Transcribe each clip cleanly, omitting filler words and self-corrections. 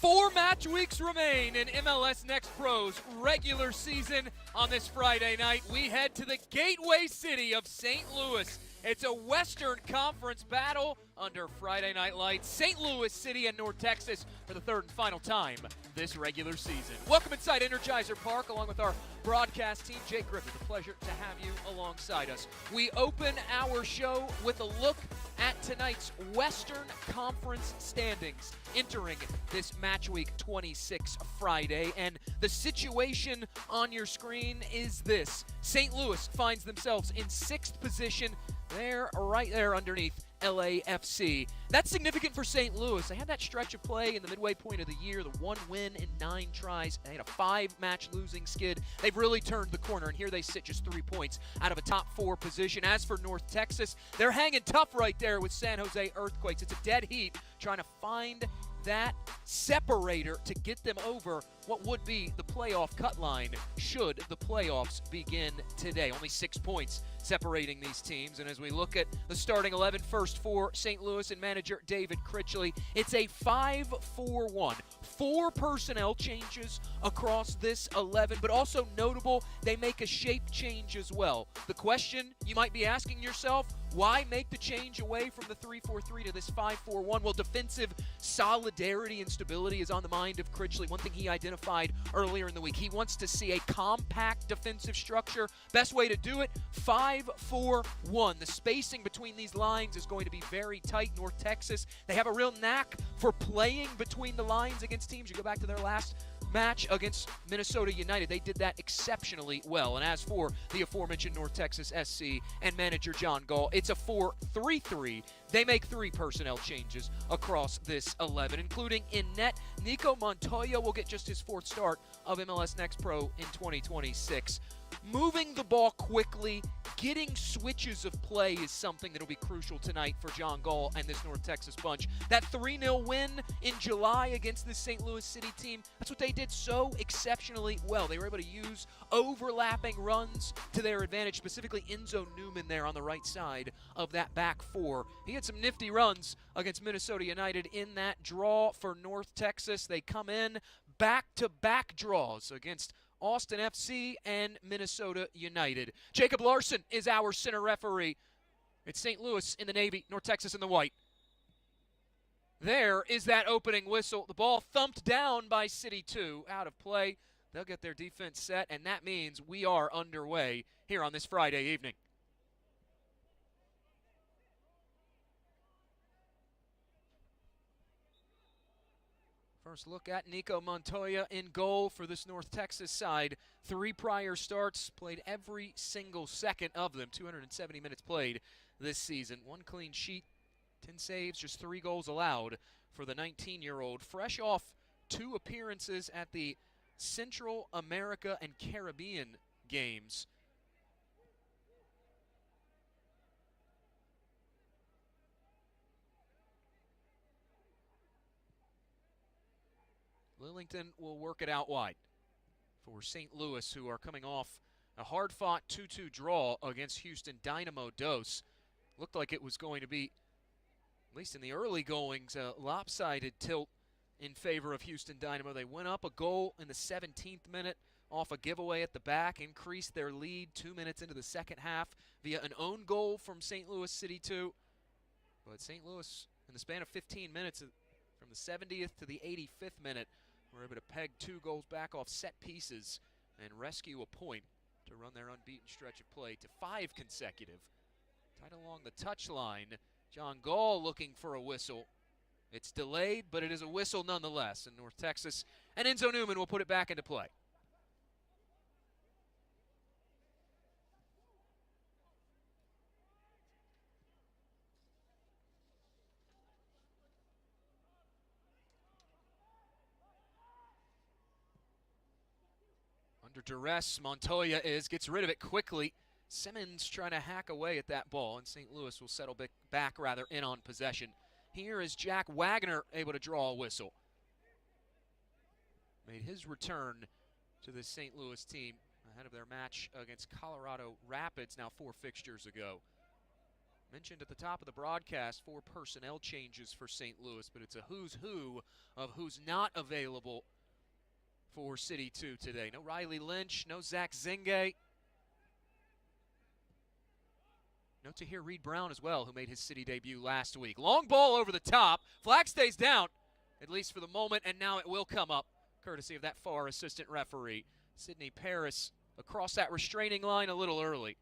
4 match weeks remain in MLS Next Pro's regular season. On this Friday night, we head to the gateway city of St. Louis. It's a Western Conference battle under Friday Night Lights. St. Louis City and North Texas for the third and final time this regular season. Welcome inside Energizer Park along with our broadcast team. Jake Griffith, a pleasure to have you alongside us. We open our show with a look at tonight's Western Conference standings entering this match week 26 Friday. And the situation on your screen is this. St. Louis finds themselves in 6th position. They're right there underneath LAFC. That's significant for St. Louis. They had that stretch of play in the midway point of the year, the 1 win in 9 tries. They had a 5-match losing skid. They've really turned the corner, and here they sit just 3 points out of a top 4 position. As for North Texas, they're hanging tough right there with San Jose Earthquakes. It's a dead heat trying to find that separator to get them over what would be the playoff cut line should the playoffs begin today. Only 6 points separating these teams. And as we look at the starting 11 first for St. Louis and manager David Critchley, it's a 5-4-1. 4 personnel changes across this 11, but also notable, they make a shape change as well. The question you might be asking yourself, why make the change away from the 3-4-3 to this 5-4-1? Well, defensive solidarity and stability is on the mind of Critchley. One thing he identified earlier in the week, he wants to see a compact defensive structure. Best way to do it, 5-4-1. The spacing between these lines is going to be very tight. North Texas, they have a real knack for playing between the lines against teams. You go back to their last match against Minnesota United. They did that exceptionally well. And as for the aforementioned North Texas SC and manager John Gall, it's a 4-3-3. They make 3 personnel changes across this 11, including in net, Nico Montoya will get just his 4th start of MLS Next Pro in 2026. Moving the ball quickly, getting switches of play is something that will be crucial tonight for John Gall and this North Texas bunch. That 3-0 win in July against the St. Louis City team, that's what they did so exceptionally well. They were able to use overlapping runs to their advantage, specifically Enzo Newman there on the right side of that back 4. He had some nifty runs against Minnesota United in that draw for North Texas. They come in back-to-back draws against Austin FC and Minnesota United. Jacob Larson is our center referee. It's St. Louis in the navy, North Texas in the white. There is that opening whistle. The ball thumped down by CITY2, out of play. They'll get their defense set, and that means we are underway here on this Friday evening. First look at Nico Montoya in goal for this North Texas side. 3 prior starts, played every single second of them. 270 minutes played this season. 1 clean sheet, 10 saves, just 3 goals allowed for the 19-year-old. Fresh off 2 appearances at the Central America and Caribbean games. Lillington will work it out wide for St. Louis, who are coming off a hard-fought 2-2 draw against Houston Dynamo Dos. Looked like it was going to be, at least in the early goings, a lopsided tilt in favor of Houston Dynamo. They went up a goal in the 17th minute off a giveaway at the back, increased their lead 2 minutes into the second half via an own goal from St. Louis CITY2. But St. Louis, in the span of 15 minutes, from the 70th to the 85th minute, were able to peg 2 goals back off set pieces and rescue a point to run their unbeaten stretch of play to 5 consecutive. Tied along the touchline, John Gall looking for a whistle. It's delayed, but it is a whistle nonetheless. And North Texas and Enzo Newman will put it back into play. Under duress, Montoya gets rid of it quickly. Simmons trying to hack away at that ball, and St. Louis will settle back in on possession. Here is Jack Wagner able to draw a whistle. Made his return to the St. Louis team ahead of their match against Colorado Rapids now 4 fixtures ago. Mentioned at the top of the broadcast 4 personnel changes for St. Louis, but it's a who's who of who's not available for City 2 today. No Riley Lynch, no Zach Zingay. No Tahir Reed-Brown as well, who made his City debut last week. Long ball over the top. Flag stays down, at least for the moment, and now it will come up, courtesy of that far assistant referee. Sidney Paris across that restraining line a little early.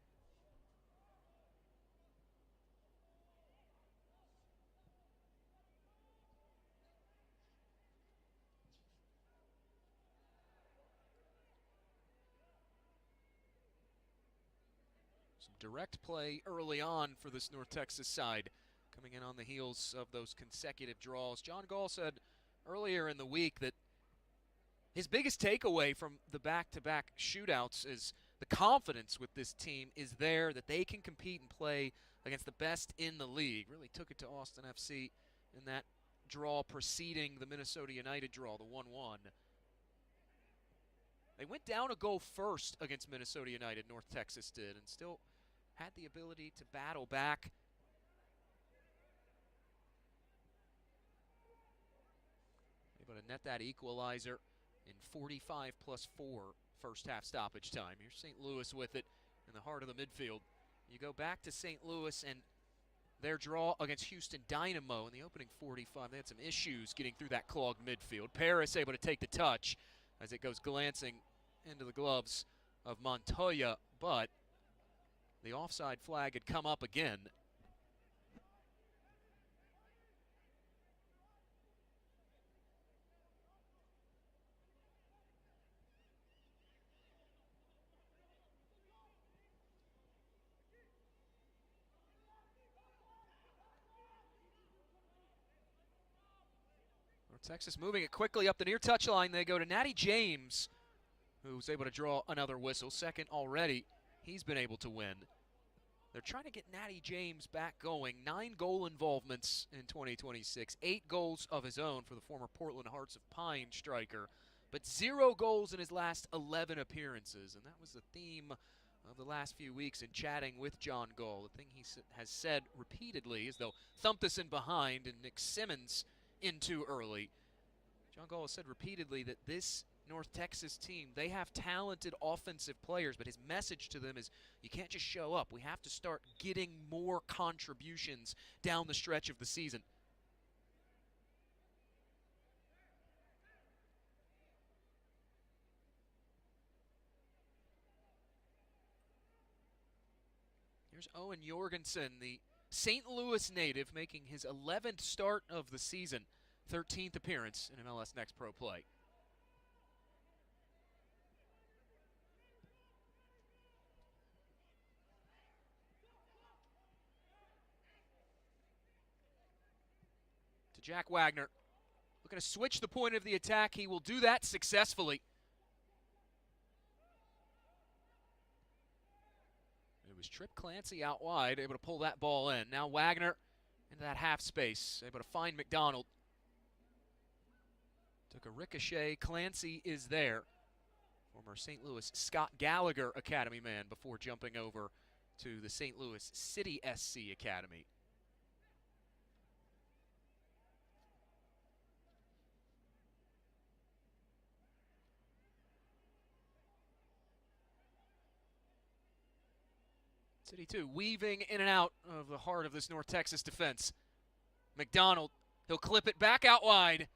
Some direct play early on for this North Texas side, coming in on the heels of those consecutive draws. John Gall said earlier in the week that his biggest takeaway from the back-to-back shootouts is the confidence with this team is there, that they can compete and play against the best in the league. Really took it to Austin FC in that draw preceding the Minnesota United draw, the 1-1. They went down a goal first against Minnesota United, North Texas did, and still had the ability to battle back. Able to net that equalizer in 45 plus 4 first half stoppage time. Here's St. Louis with it in the heart of the midfield. You go back to St. Louis and their draw against Houston Dynamo in the opening 45. They had some issues getting through that clogged midfield. Paris able to take the touch as it goes glancing into the gloves of Montoya, but the offside flag had come up again. North Texas moving it quickly up the near touchline. They go to Natty James, who's able to draw another whistle. Second already. He's been able to win. They're trying to get Natty James back going. 9 goal involvements in 2026. 8 goals of his own for the former Portland Hearts of Pine striker. But 0 goals in his last 11 appearances. And that was the theme of the last few weeks in chatting with John Gall. The thing he has said repeatedly is they'll thump this in behind and Nick Simmons in too early. John Gall has said repeatedly that this North Texas team, they have talented offensive players, but his message to them is you can't just show up. We have to start getting more contributions down the stretch of the season. Here's Owen Jorgensen, the St. Louis native, making his 11th start of the season, 13th appearance in MLS Next Pro play. To Jack Wagner. Looking to switch the point of the attack. He will do that successfully. It was Trip Clancy out wide, able to pull that ball in. Now Wagner into that half space, able to find McDonald. Took a ricochet. Clancy is there. Former St. Louis Scott Gallagher Academy man before jumping over to the St. Louis City SC Academy. CITY2 weaving in and out of the heart of this North Texas defense. McDonald, he'll clip it back out wide.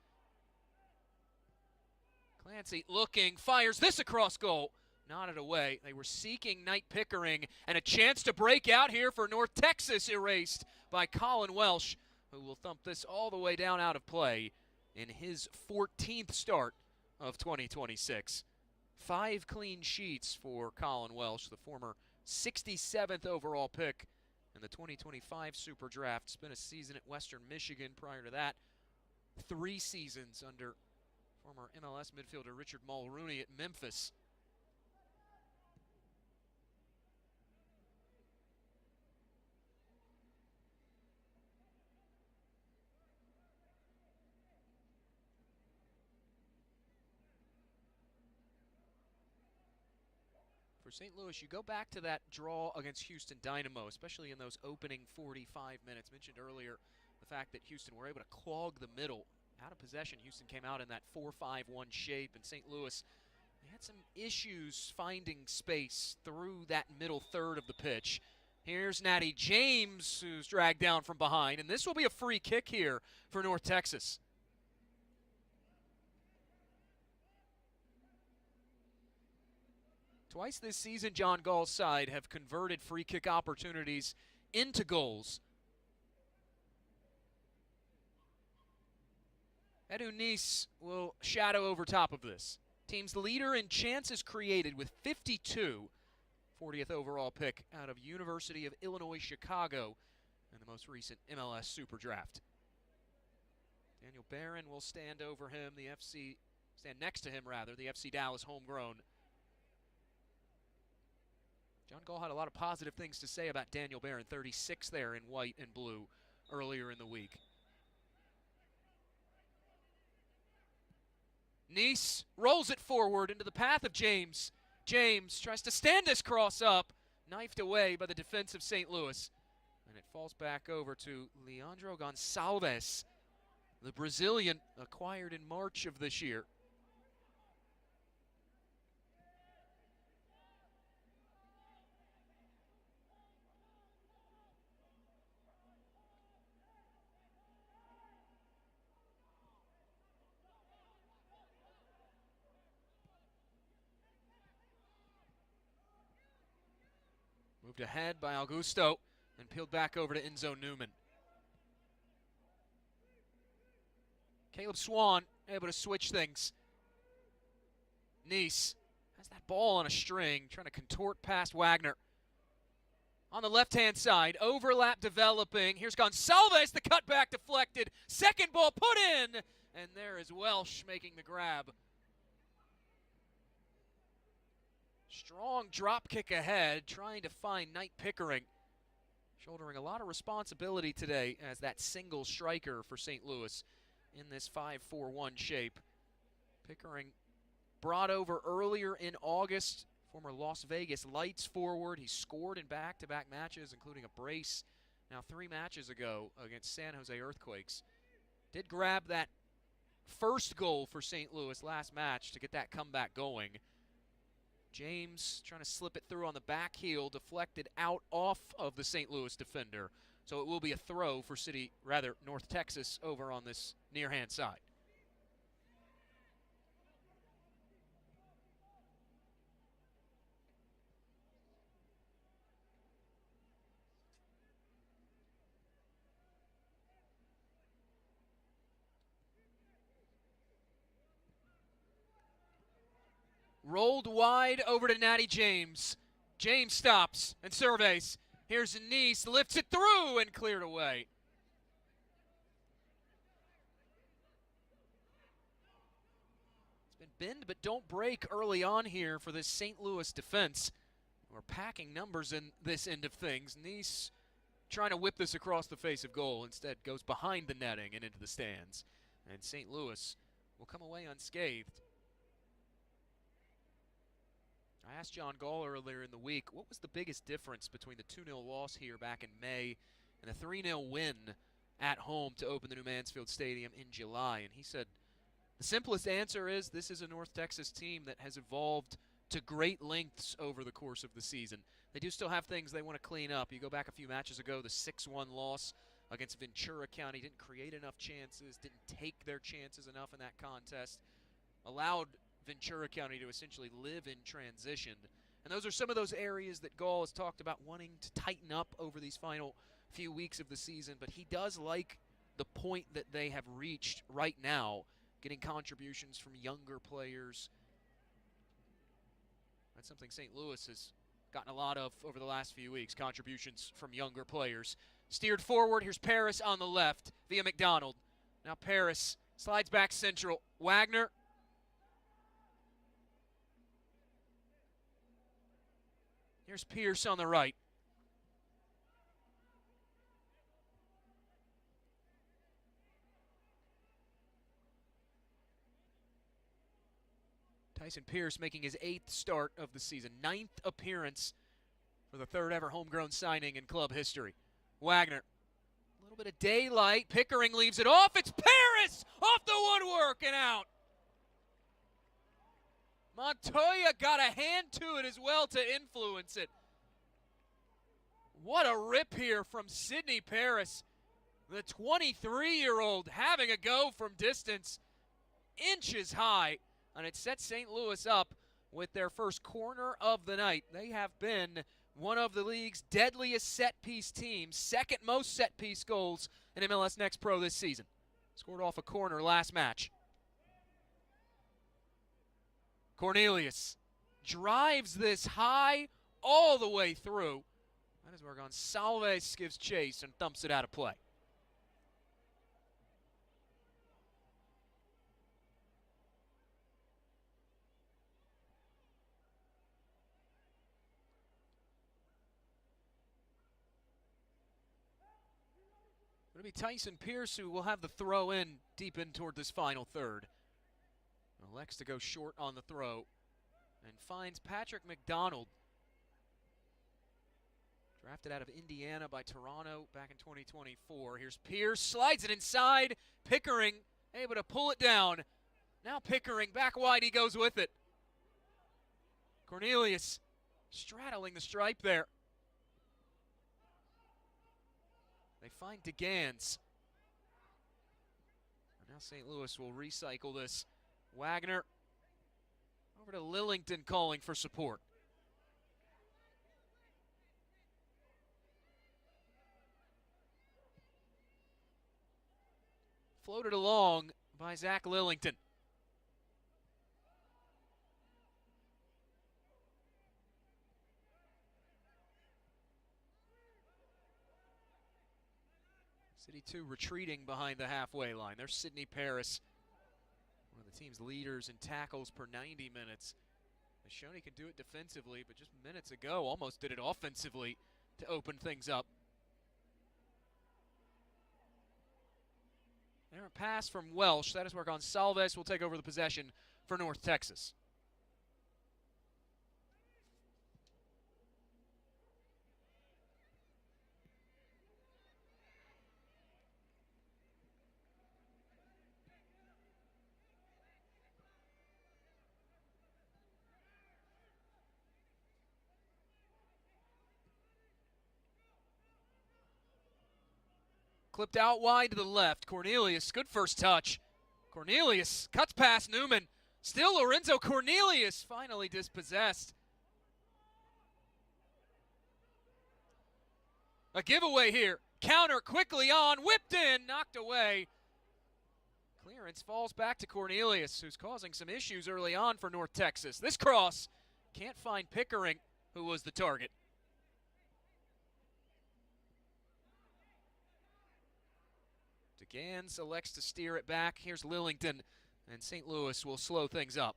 Clancy looking, fires this across goal. Nodded away. They were seeking Knight Pickering, and a chance to break out here for North Texas, erased by Colin Welsh, who will thump this all the way down out of play in his 14th start of 2026. 5 clean sheets for Colin Welsh, the former 67th overall pick in the 2025 Super Draft. Spent a season at Western Michigan prior to that. 3 seasons under former MLS midfielder Richard Mulrooney at Memphis. For St. Louis, you go back to that draw against Houston Dynamo, especially in those opening 45 minutes. Mentioned earlier the fact that Houston were able to clog the middle. Out of possession, Houston came out in that 4-5-1 shape, and St. Louis, they had some issues finding space through that middle third of the pitch. Here's Natty James, who's dragged down from behind, and this will be a free kick here for North Texas. Twice this season, John Gall's side have converted free kick opportunities into goals. Edu Nice will shadow over top of this. Team's leader in chances created with 52. 40th overall pick out of University of Illinois Chicago in the most recent MLS Super Draft. Daniel Barron will stand next to him, the FC Dallas homegrown. John Gall had a lot of positive things to say about Daniel Barron, 36 there in white and blue earlier in the week. Nice rolls it forward into the path of James. James tries to stand this cross up, knifed away by the defense of St. Louis. And it falls back over to Leandro Gonçalves, the Brazilian acquired in March of this year. Moved ahead by Augusto and peeled back over to Enzo Newman. Caleb Swan able to switch things. Nice has that ball on a string, trying to contort past Wagner. On the left-hand side, overlap developing. Here's Gonçalves, the cutback deflected. Second ball put in, and there is Welsh making the grab. Strong drop kick ahead, trying to find Knight Pickering. Shouldering a lot of responsibility today as that single striker for St. Louis in this 5-4-1 shape. Pickering brought over earlier in August, former Las Vegas Lights forward. He scored in back-to-back matches, including a brace now 3 matches ago against San Jose Earthquakes. Did grab that first goal for St. Louis last match to get that comeback going. James trying to slip it through on the back heel, deflected out off of the St. Louis defender. So it will be a throw for North Texas over on this near-hand side. Rolled wide over to Natty James. James stops and surveys. Here's Nice, lifts it through and cleared away. It's been bend but don't break early on here for this St. Louis defense. We're packing numbers in this end of things. Nice trying to whip this across the face of goal. Instead goes behind the netting and into the stands. And St. Louis will come away unscathed. I asked John Gall earlier in the week, what was the biggest difference between the 2-0 loss here back in May and the 3-0 win at home to open the new Mansfield Stadium in July? And he said, the simplest answer is this is a North Texas team that has evolved to great lengths over the course of the season. They do still have things they want to clean up. You go back a few matches ago, the 6-1 loss against Ventura County, didn't create enough chances, didn't take their chances enough in that contest, allowed Ventura County to essentially live in transition. And those are some of those areas that Gall has talked about wanting to tighten up over these final few weeks of the season, but he does like the point that they have reached right now, getting contributions from younger players. That's something St. Louis has gotten a lot of over the last few weeks, contributions from younger players. Steered forward, here's Paris on the left via McDonald. Now Paris slides back central. Wagner. Here's Pierce on the right. Tyson Pierce making his 8th start of the season, 9th appearance for the 3rd ever homegrown signing in club history. Wagner, a little bit of daylight. Pickering leaves it off. It's Paris off the woodwork and out. Montoya got a hand to it as well to influence it. What a rip here from Sidney Paris. The 23-year-old having a go from distance, inches high, and it sets St. Louis up with their first corner of the night. They have been one of the league's deadliest set-piece teams, 2nd most set-piece goals in MLS Next Pro this season. Scored off a corner last match. Cornelius drives this high all the way through. That is where Gonçalves gives chase and thumps it out of play. It'll be Tyson Pierce who will have the throw in deep in toward this final third. Elects to go short on the throw and finds Patrick McDonald. Drafted out of Indiana by Toronto back in 2024. Here's Pierce, slides it inside. Pickering able to pull it down. Now Pickering back wide, he goes with it. Cornelius straddling the stripe there. They find DeGans. And now St. Louis will recycle this. Wagner over to Lillington calling for support. Floated along by Zach Lillington. CITY2 retreating behind the halfway line. There's Sidney Paris, one of the team's leaders in tackles per 90 minutes. Has shown he can do it defensively, but just minutes ago almost did it offensively to open things up. There a pass from Welsh. That is where Gonçalves will take over the possession for North Texas. Clipped out wide to the left. Cornelius, good first touch. Cornelius cuts past Newman. Still Lorenzo Cornelius, finally dispossessed. A giveaway here. Counter quickly on, whipped in, knocked away. Clearance falls back to Cornelius, who's causing some issues early on for North Texas. This cross can't find Pickering, who was the target. DeGans elects to steer it back. Here's Lillington, and St. Louis will slow things up.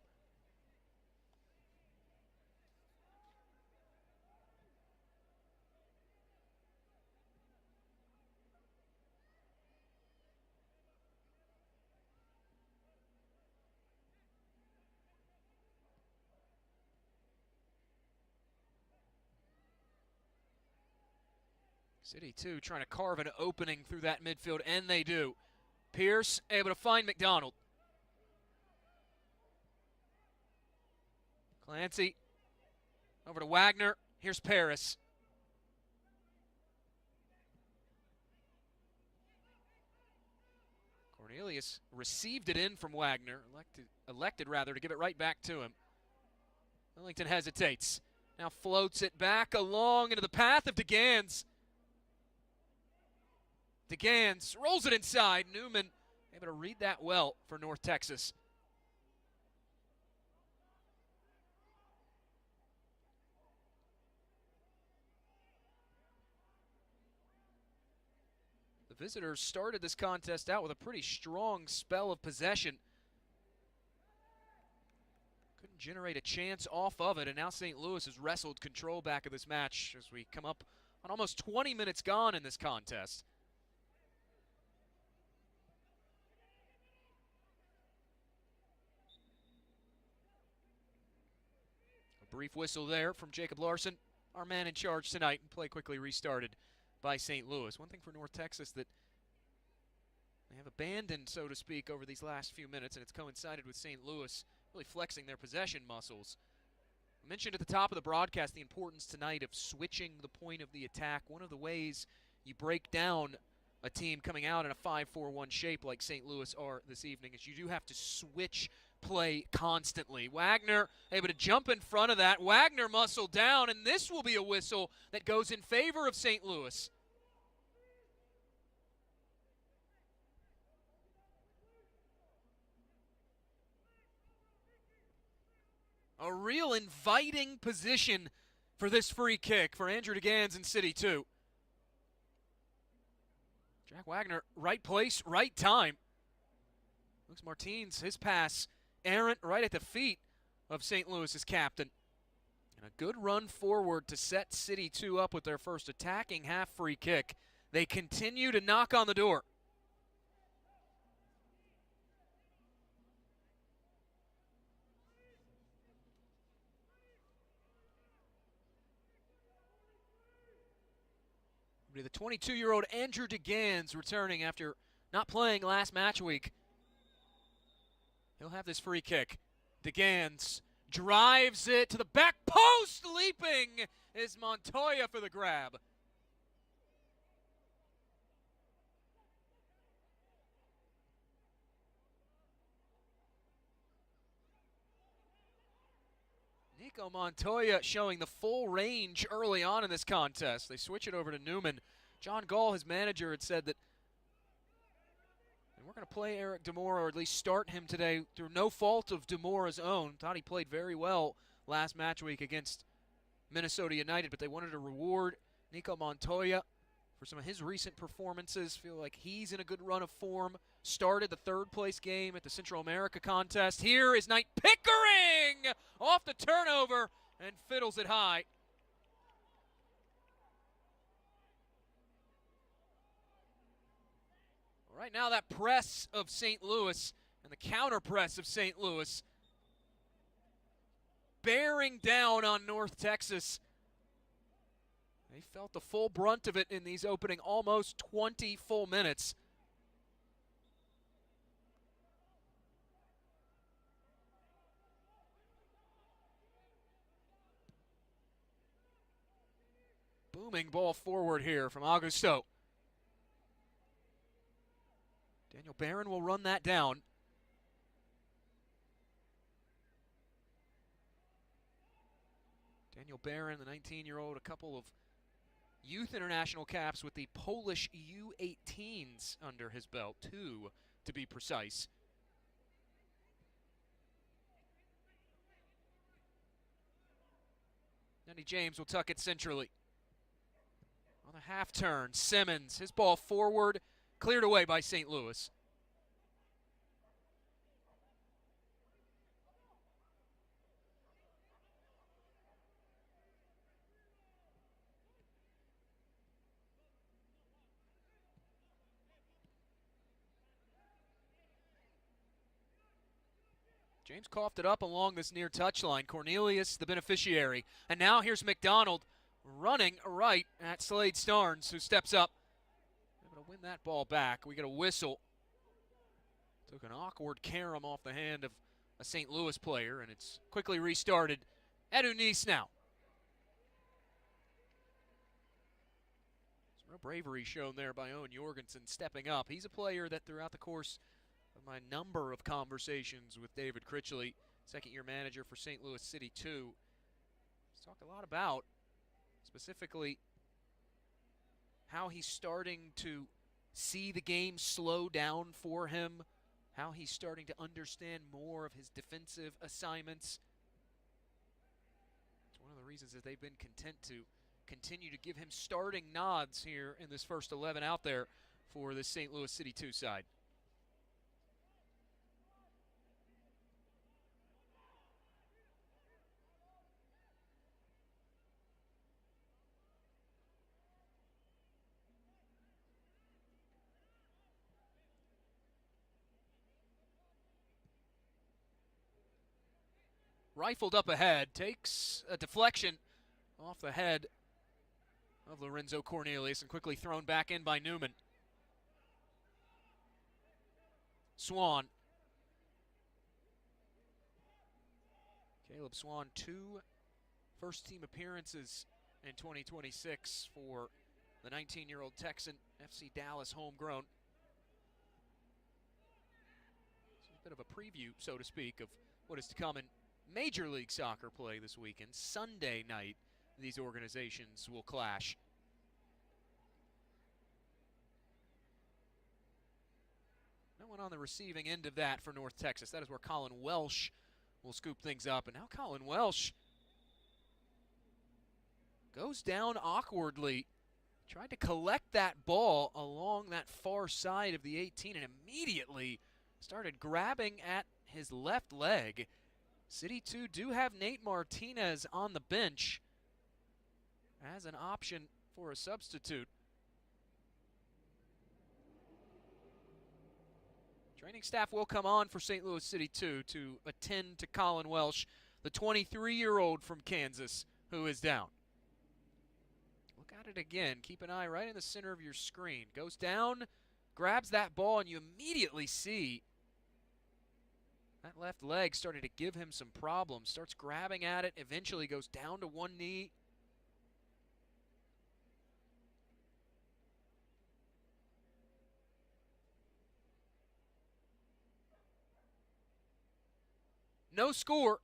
CITY2 trying to carve an opening through that midfield, and they do. Pierce able to find McDonald. Clancy over to Wagner. Here's Paris. Cornelius received it in from Wagner, elected rather to give it right back to him. Lillington hesitates. Now floats it back along into the path of DeGans. DeGans rolls it inside. Newman able to read that well for North Texas. The visitors started this contest out with a pretty strong spell of possession. Couldn't generate a chance off of it, and now St. Louis has wrestled control back of this match as we come up on almost 20 minutes gone in this contest. brief whistle there from Jacob Larson, our man in charge tonight, and play quickly restarted by St. Louis. One thing for North Texas that they have abandoned, so to speak, over these last few minutes, and it's coincided with St. Louis really flexing their possession muscles. I mentioned at the top of the broadcast the importance tonight of switching the point of the attack. One of the ways you break down a team coming out in a 5-4-1 shape like St. Louis are this evening is you do have to switch play constantly. Wagner able to jump in front of that. Wagner muscle down, and this will be a whistle that goes in favor of St. Louis. A real inviting position for this free kick for Andrew DeGans in CITY2. Jack Wagner, right place, right time. Luis Martins, his pass errant right at the feet of St. Louis's captain. And a good run forward to set CITY2 up with their first attacking half free kick. They continue to knock on the door. The 22-year-old Andrew DeGans returning after not playing last match week. He'll have this free kick. DeGans drives it to the back post. Leaping is Montoya for the grab. Nico Montoya showing the full range early on in this contest. They switch it over to Newman. John Gall, his manager, had said that we're going to play Eric Demora, or at least start him today through no fault of Demora's own. Thought he played very well last match week against Minnesota United, but they wanted to reward Nico Montoya for some of his recent performances. Feel like he's in a good run of form. Started the third-place game at the Central America contest. Here is Knight Pickering off the turnover and fiddles it high. Right now, that press of St. Louis and the counter press of St. Louis bearing down on North Texas. They felt the full brunt of it in these opening almost 20 full minutes. Booming ball forward here from Augusto. Daniel Barron will run that down. Daniel Barron, the 19-year-old, a couple of youth international caps with the Polish U18s under his belt, 2 to be precise. Danny James will tuck it centrally. On the half turn, Simmons, his ball forward, cleared away by St. Louis. James coughed it up along this near touchline. Cornelius, the beneficiary. And now here's McDonald running right at Slade Starnes, who steps up. Able to win that ball back. We get a whistle. Took an awkward carom off the hand of a St. Louis player, and it's quickly restarted. Edu Nice now. Some real bravery shown there by Owen Jorgensen stepping up. He's a player that throughout the course of my number of conversations with David Critchley, second-year manager for St. Louis CITY2, he's talked a lot about specifically how he's starting to see the game slow down for him, how he's starting to understand more of his defensive assignments. It's one of the reasons that they've been content to continue to give him starting nods here in this first 11 out there for the St. Louis CITY2 side. Rifled up ahead, takes a deflection off the head of Lorenzo Cornelius and quickly thrown back in by Newman. Swan. Caleb Swan, 2 first-team appearances in 2026 for the 19-year-old Texan, FC Dallas homegrown. It's a bit of a preview, so to speak, of what is to come in Major League Soccer play this weekend. Sunday night, these organizations will clash. No one on the receiving end of that for North Texas. That is where Colin Welsh will scoop things up. And now Colin Welsh goes down awkwardly. Tried to collect that ball along that far side of the 18 and immediately started grabbing at his left leg. CITY2 do have Nate Martinez on the bench as an option for a substitute. Training staff will come on for St. Louis CITY2 to attend to Colin Welsh, the 23-year-old from Kansas who is down. Look at it again. Keep an eye right in the center of your screen. Goes down, grabs that ball, and you immediately see that left leg started to give him some problems. Starts grabbing at it, eventually goes down to one knee. No score.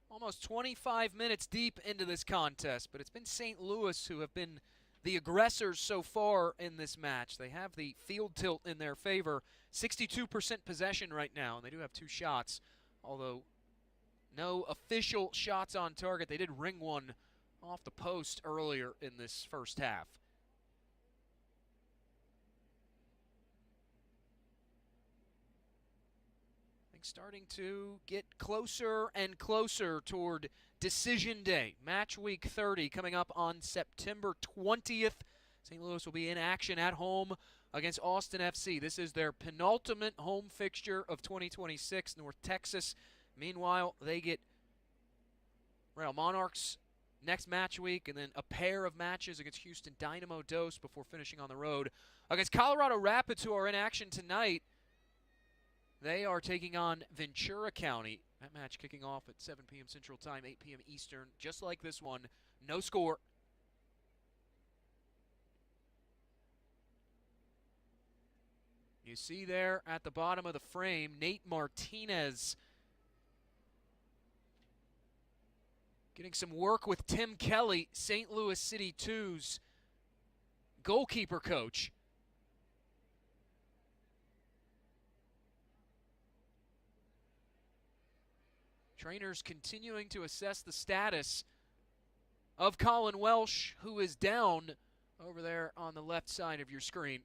Almost 25 minutes deep into this contest, but it's been St. Louis who have been the aggressors so far in this match. They have the field tilt in their favor. 62% possession right now, and they do have 2 shots, although no official shots on target. They did ring one off the post earlier in this first half. Starting to get closer and closer toward decision day. Match week 30 coming up on September 20th. St. Louis will be in action at home against Austin FC. This is their penultimate home fixture of 2026. North Texas, meanwhile, they get Real Monarchs next match week, and then a pair of matches against Houston Dynamo Dos before finishing on the road against Colorado Rapids, who are in action tonight. They are taking on Ventura County. That match kicking off at 7 p.m. Central Time, 8 p.m. Eastern, just like this one. No score. You see there at the bottom of the frame, Nate Martinez getting some work with Tim Kelly, St. Louis CITY2's goalkeeper coach. Trainers continuing to assess the status of Colin Welsh, who is down over there on the left side of your screen.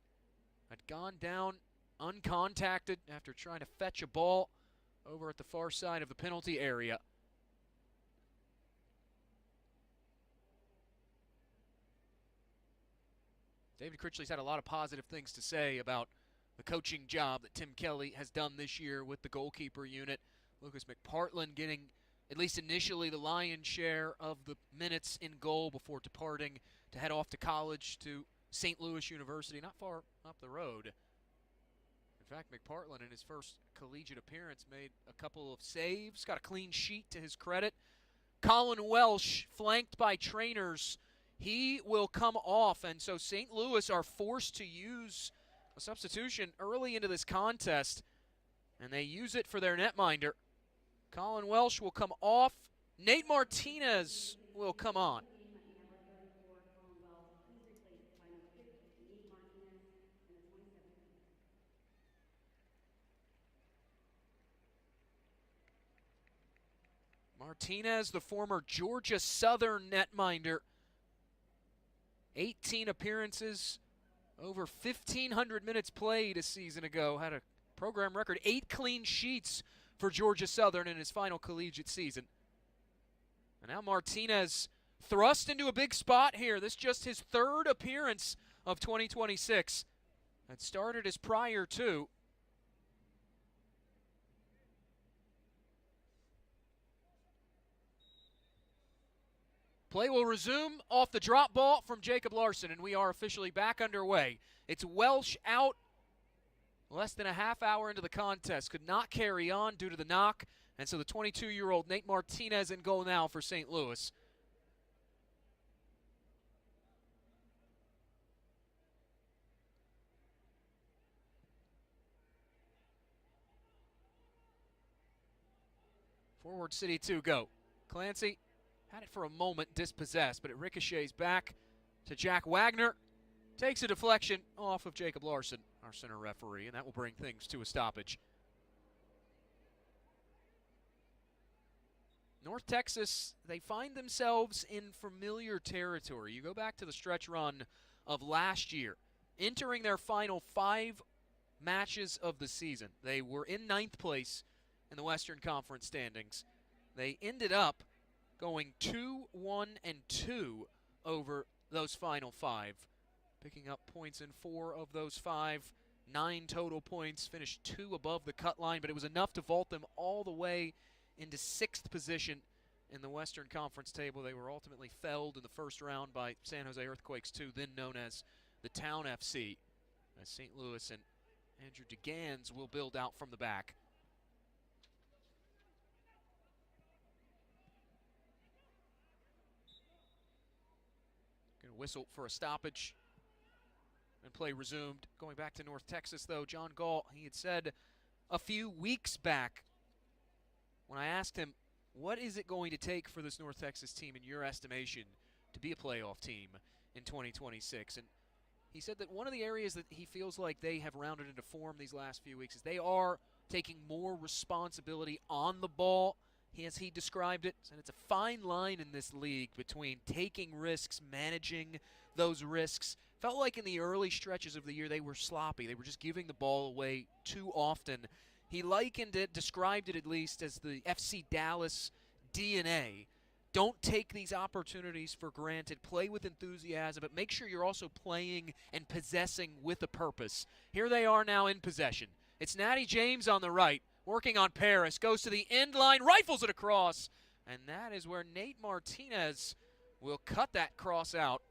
Had gone down uncontacted after trying to fetch a ball over at the far side of the penalty area. David Critchley's had a lot of positive things to say about the coaching job that Tim Kelly has done this year with the goalkeeper unit. Lucas McPartland getting, at least initially, the lion's share of the minutes in goal before departing to head off to college to St. Louis University, not far up the road. In fact, McPartland, in his first collegiate appearance, made a couple of saves, got a clean sheet to his credit. Colin Welsh, flanked by trainers, he will come off, and so St. Louis are forced to use a substitution early into this contest, and they use it for their netminder. Colin Welsh will come off. Nate Martinez will come on. Martinez, the former Georgia Southern netminder. 18 appearances, over 1,500 minutes played a season ago. Had a program record, 8 clean sheets for Georgia Southern in his final collegiate season. And now Martinez thrust into a big spot here. This just his 3rd appearance of 2026. That started his prior 2. Play will resume off the drop ball from Jacob Larson, and we are officially back underway. It's Welsh out less than a half hour into the contest. Could not carry on due to the knock, and so the 22-year-old Nate Martinez in goal now for St. Louis. Forward City 2 go. Clancy had it for a moment dispossessed, but it ricochets back to Jack Wagner. Takes a deflection off of Jacob Larson, our center referee, and that will bring things to a stoppage. North Texas, they find themselves in familiar territory. You go back to the stretch run of last year, entering their final 5 matches of the season. They were in 9th place in the Western Conference standings. They ended up going 2-1-2 over those final 5, picking up points in 4 of those 5, 9 total points, finished 2 above the cut line, but it was enough to vault them all the way into 6th position in the Western Conference table. They were ultimately felled in the first round by San Jose Earthquakes 2, then known as the Town FC, as St. Louis and Andrew DeGans will build out from the back. Going to whistle for a stoppage, and play resumed. Going back to North Texas, though, John Gall, he had said a few weeks back when I asked him, what is it going to take for this North Texas team, in your estimation, to be a playoff team in 2026? And he said that one of the areas that he feels like they have rounded into form these last few weeks is they are taking more responsibility on the ball, as he described it. And it's a fine line in this league between taking risks, managing those risks. Felt like in the early stretches of the year they were sloppy. They were just giving the ball away too often. He likened it, described it at least, as the FC Dallas DNA. Don't take these opportunities for granted. Play with enthusiasm, but make sure you're also playing and possessing with a purpose. Here they are now in possession. It's Natty James on the right, working on Paris, goes to the end line, rifles it across, and that is where Nate Martinez will cut that cross out.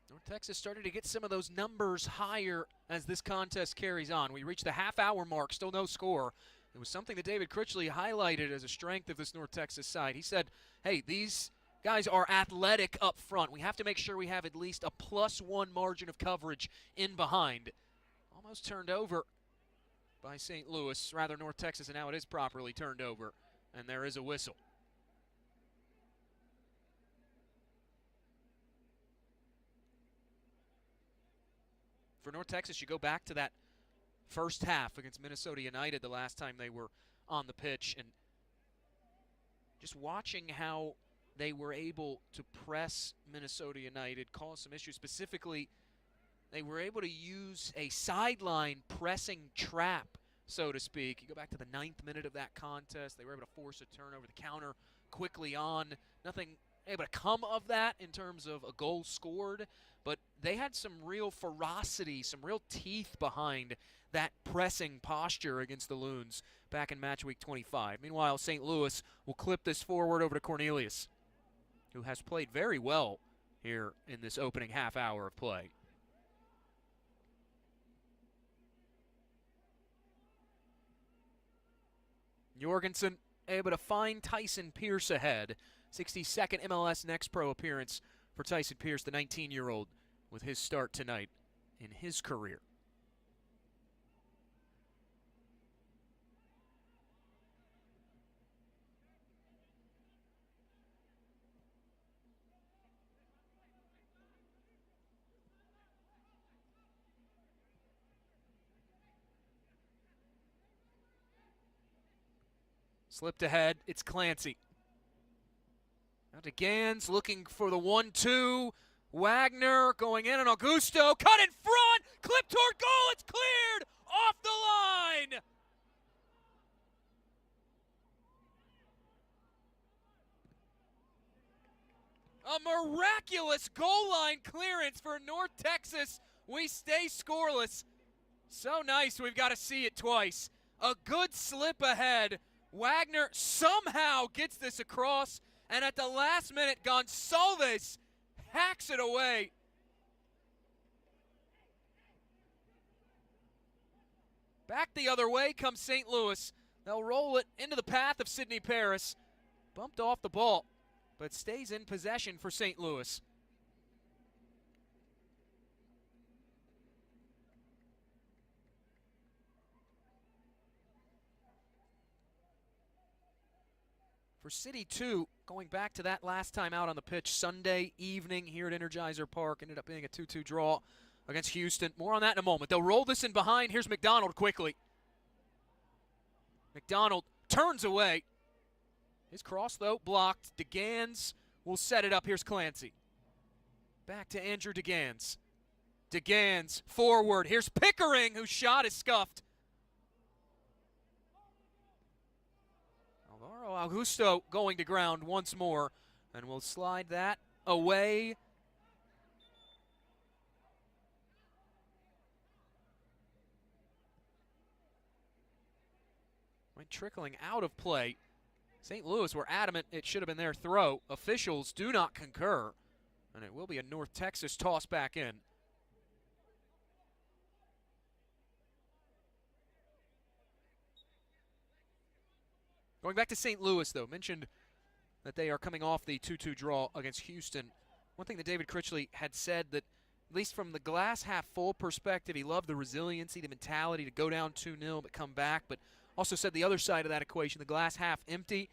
North Texas started to get some of those numbers higher as this contest carries on. We reached the half-hour mark, still no score. It was something that David Critchley highlighted as a strength of this North Texas side. He said, hey, these guys are athletic up front. We have to make sure we have at least a +1 margin of coverage in behind. Almost turned over by St. Louis, rather North Texas, and now it is properly turned over, and there is a whistle. For North Texas, you go back to that first half against Minnesota United the last time they were on the pitch, and just watching how they were able to press Minnesota United, cause some issues. Specifically, they were able to use a sideline pressing trap, so to speak. You go back to the 9th minute of that contest. They were able to force a turnover, the counter quickly on. Nothing able to come of that in terms of a goal scored, but they had some real ferocity, some real teeth behind that pressing posture against the Loons back in match week 25. Meanwhile, St. Louis will clip this forward over to Cornelius, who has played very well here in this opening half hour of play. Jorgensen able to find Tyson Pierce ahead. 62nd MLS Next Pro appearance for Tyson Pierce, the 19-year-old, with his start tonight in his career. Slipped ahead, it's Clancy. Now to Gans looking for the 1-2. Wagner going in, and Augusto cut in front, clip toward goal, it's cleared off the line. A miraculous goal line clearance for North Texas. We stay scoreless. So nice, we've got to see it twice. A good slip ahead. Wagner somehow gets this across, and at the last minute, Gonsalves hacks it away. Back the other way comes St. Louis. They'll roll it into the path of Sidney Paris. Bumped off the ball, but stays in possession for St. Louis. For City 2, going back to that last time out on the pitch, Sunday evening here at Energizer Park, ended up being a 2-2 draw against Houston. More on that in a moment. They'll roll this in behind. Here's McDonald quickly. McDonald turns away. His cross, though, blocked. DeGans will set it up. Here's Clancy. Back to Andrew DeGans. DeGans forward. Here's Pickering, whose shot is scuffed. Alvaro Augusto going to ground once more, and we'll slide that away. Went trickling out of play. St. Louis were adamant it should have been their throw. Officials do not concur, and it will be a North Texas toss back in. Going back to St. Louis, though, mentioned that they are coming off the 2-2 draw against Houston. One thing that David Critchley had said that, at least from the glass half full perspective, he loved the resiliency, the mentality to go down 2-0 but come back, but also said the other side of that equation, the glass half empty,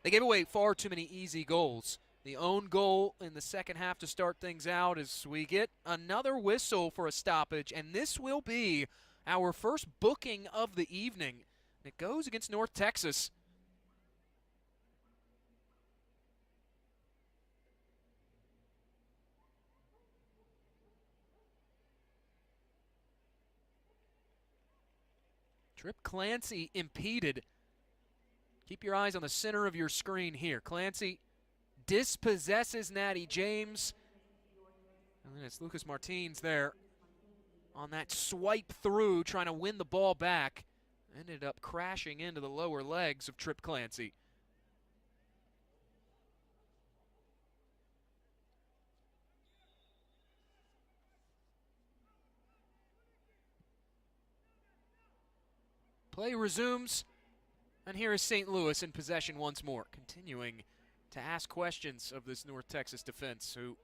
they gave away far too many easy goals. The own goal in the second half to start things out as we get another whistle for a stoppage, and this will be our first booking of the evening. It goes against North Texas. Trip Clancy impeded. Keep your eyes on the center of your screen here. Clancy dispossesses Natty James. And then it's Lucas Martins there on that swipe through, trying to win the ball back. Ended up crashing into the lower legs of Trip Clancy. Play resumes, and here is St. Louis in possession once more, continuing to ask questions of this North Texas defense, who,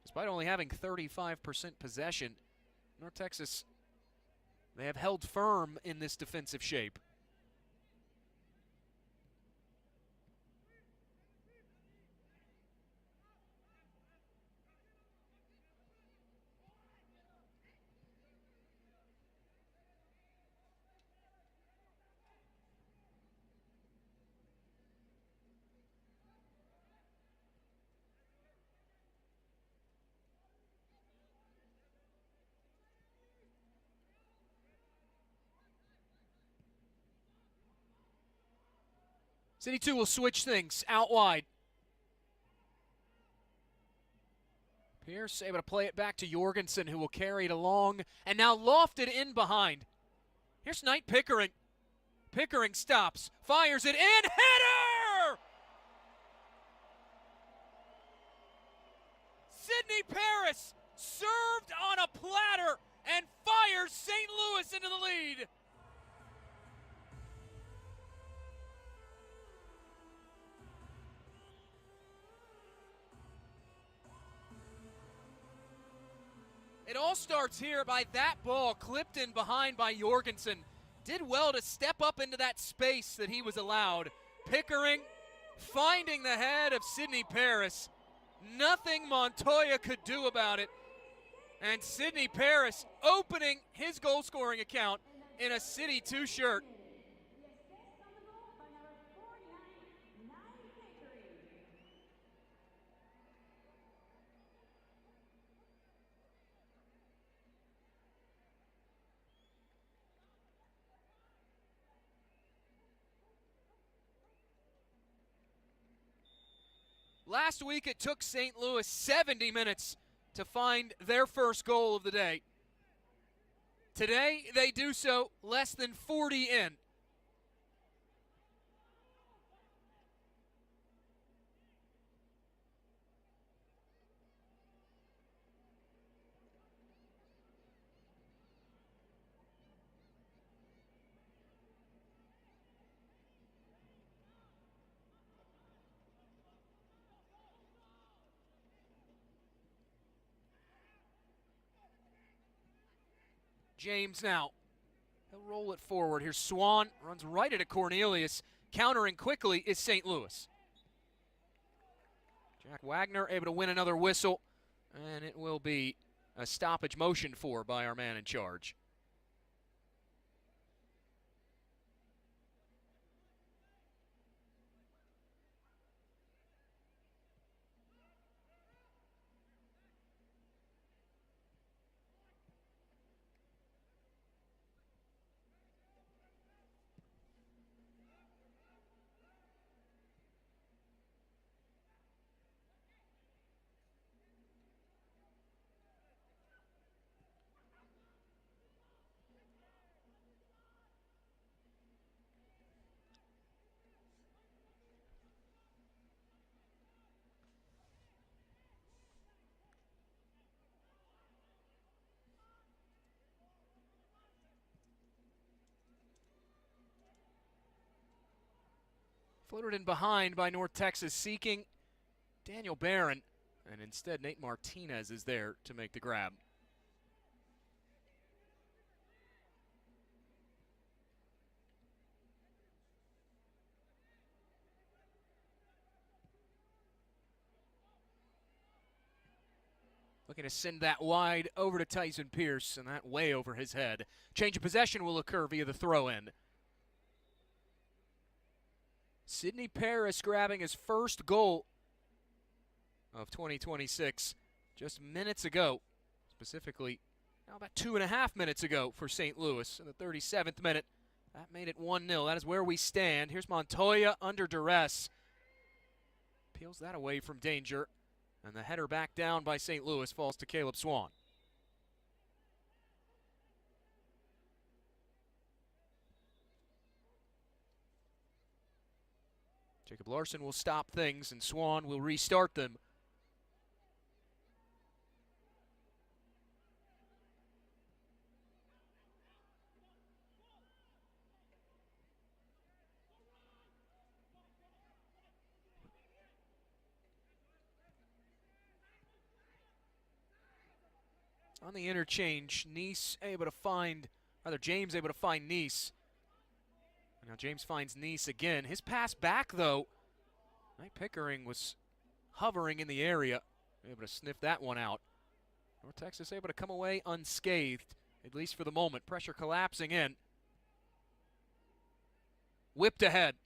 despite only having 35% possession, North Texas, they have held firm in this defensive shape. City 2 will switch things out wide. Pierce able to play it back to Jorgensen, who will carry it along, and now lofted in behind. Here's Knight Pickering. Pickering stops, fires it in, header! Sidney Paris served on a platter and fires St. Louis into the lead. It all starts here by that ball clipped in behind by Jorgensen. Did well to step up into that space that he was allowed. Pickering finding the head of Sidney Paris. Nothing Montoya could do about it. And Sidney Paris opening his goal-scoring account in a City 2 shirt. Last week it took St. Louis 70 minutes to find their first goal of the day. Today they do so less than 40 in. James now. He'll roll it forward. Here's Swan. Runs right into Cornelius. Countering quickly is St. Louis. Jack Wagner able to win another whistle. And it will be a stoppage motion for by our man in charge. Floated in behind by North Texas, seeking Daniel Barron. And instead, Nate Martinez is there to make the grab. Looking to send that wide over to Tyson Pierce, and that way over his head. Change of possession will occur via the throw-in. Sidney Paris grabbing his first goal of 2026 just minutes ago, specifically now about 2.5 minutes ago for St. Louis in the 37th minute. That made it 1-0. That is where we stand. Here's Montoya under duress. Peels that away from danger, and the header back down by St. Louis falls to Caleb Swan. Jacob Larson will stop things, and Swan will restart them. On the interchange, James able to find Nice. Now James finds Nice again. His pass back, though. Knight Pickering was hovering in the area, able to sniff that one out. North Texas able to come away unscathed, at least for the moment. Pressure collapsing in. Whipped ahead.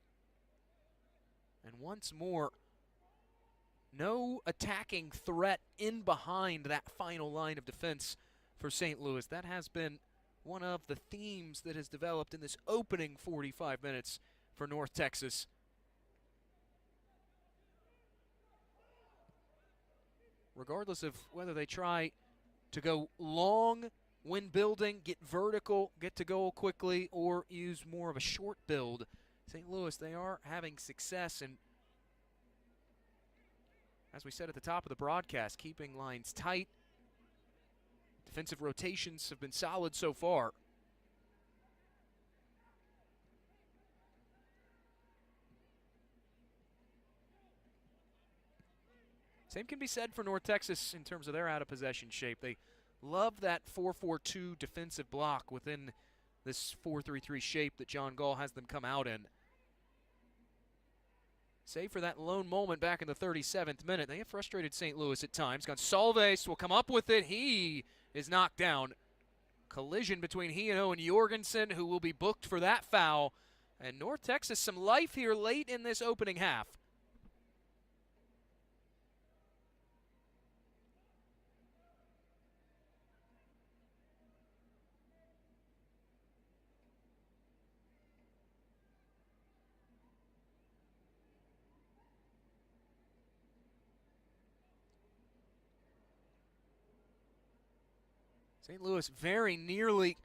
And once more, no attacking threat in behind that final line of defense for St. Louis. That has been one of the themes that has developed in this opening 45 minutes for North Texas. Regardless of whether they try to go long when building, get vertical, get to goal quickly, or use more of a short build, St. Louis, they are having success in, as we said at the top of the broadcast, keeping lines tight. Defensive rotations have been solid so far. Same can be said for North Texas in terms of their out-of-possession shape. They love that 4-4-2 defensive block within this 4-3-3 shape that John Gall has them come out in. Save for that lone moment back in the 37th minute. They have frustrated St. Louis at times. Gonsalves will come up with it. He is knocked down. Collision between he and Owen Jorgensen, who will be booked for that foul. And North Texas, some life here late in this opening half. St. Louis very nearly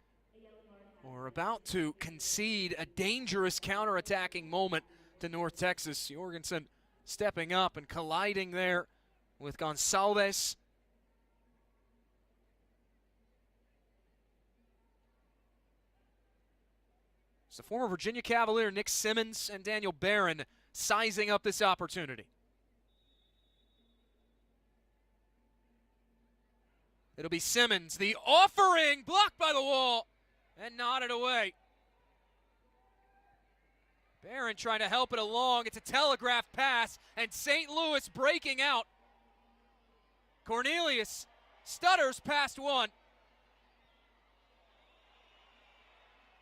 or about to concede a dangerous counterattacking moment to North Texas. Jorgensen stepping up and colliding there with Gonçalves. It's the former Virginia Cavalier Nick Simmons and Daniel Barron sizing up this opportunity. It'll be Simmons, the offering, blocked by the wall, and nodded away. Barron trying to help it along. It's a telegraph pass, and St. Louis breaking out. Cornelius stutters past one.